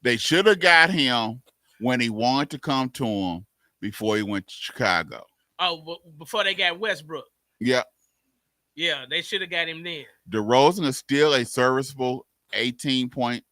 They should have got him when he wanted to come to him before he went to Chicago. Oh, before they got Westbrook. Yeah. Yeah, they should have got him then. DeRozan is still a serviceable 18-point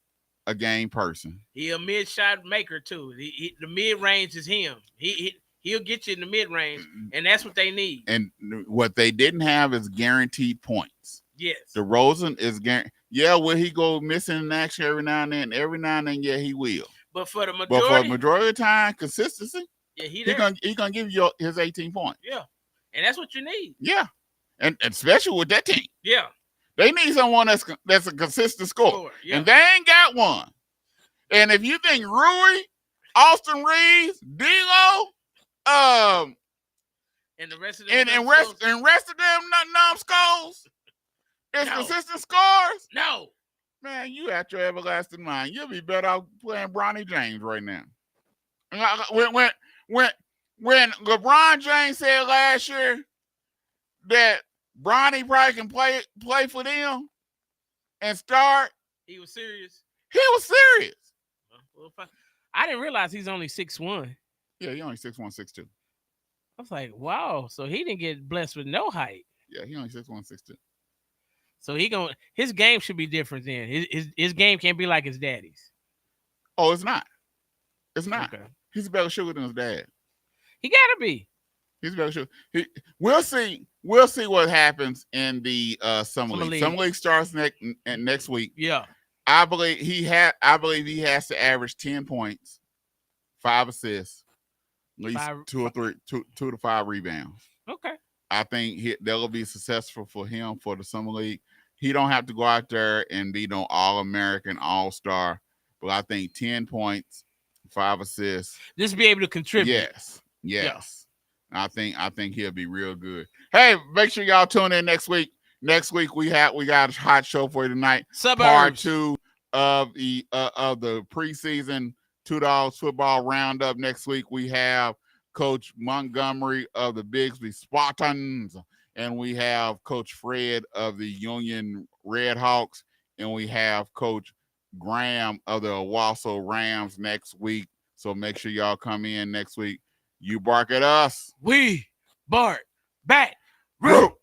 a game person. He a mid shot maker too. The mid range is him. He He'll get you in the mid range, and that's what they need. And what they didn't have is guaranteed points. Yes. DeRozan is guaranteed. Yeah, will he go missing in action every now and then? Every now and then, yeah, he will. But for the majority of the time, consistency, yeah, he gonna give you his 18 points. Yeah, and that's what you need. Yeah, and especially with that team. Yeah, they need someone that's a consistent scorer, yeah. and they ain't got one. And if you think Rui, Austin Reeves, D'Lo, and the rest of them, and rest of them numbskulls, is consistent scores. No, man, you out your everlasting mind. You'll be better off playing Bronny James right now. When LeBron James said last year that Bronny probably can play for them and start, he was serious. He was serious. Well, I didn't realize he's only 6'1". Yeah, he only 6'1", 6'2". I was like, wow. So he didn't get blessed with no height. Yeah, he only 6'1", 6'2". So his game should be different then. His game can't be like his daddy's. Oh, it's not. It's not. Okay. He's a better shooter than his dad. He gotta be. He's a better shooter. We'll see. We'll see what happens in the summer league. Summer league starts next week. Yeah. I believe he has to average 10 points, 5 assists, at least 2 to 5 rebounds. Okay. I think that'll be successful for him for the summer league. He don't have to go out there and be no All-American, All-Star, but I think 10 points, 5 assists. Just be able to contribute. Yes. Yeah. I think he'll be real good. Hey, make sure y'all tune in next week. Next week we got a hot show for you tonight. Suburbs. Part 2 of the preseason 2 Dogs football roundup. Next week we have Coach Montgomery of the Bigsby Spartans, and we have Coach Fred of the Union Red Hawks, and we have Coach Graham of the Owasso Rams next week. So make sure y'all come in next week. You bark at us, we bark back. Root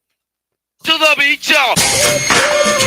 to the beach, y'all. Yeah.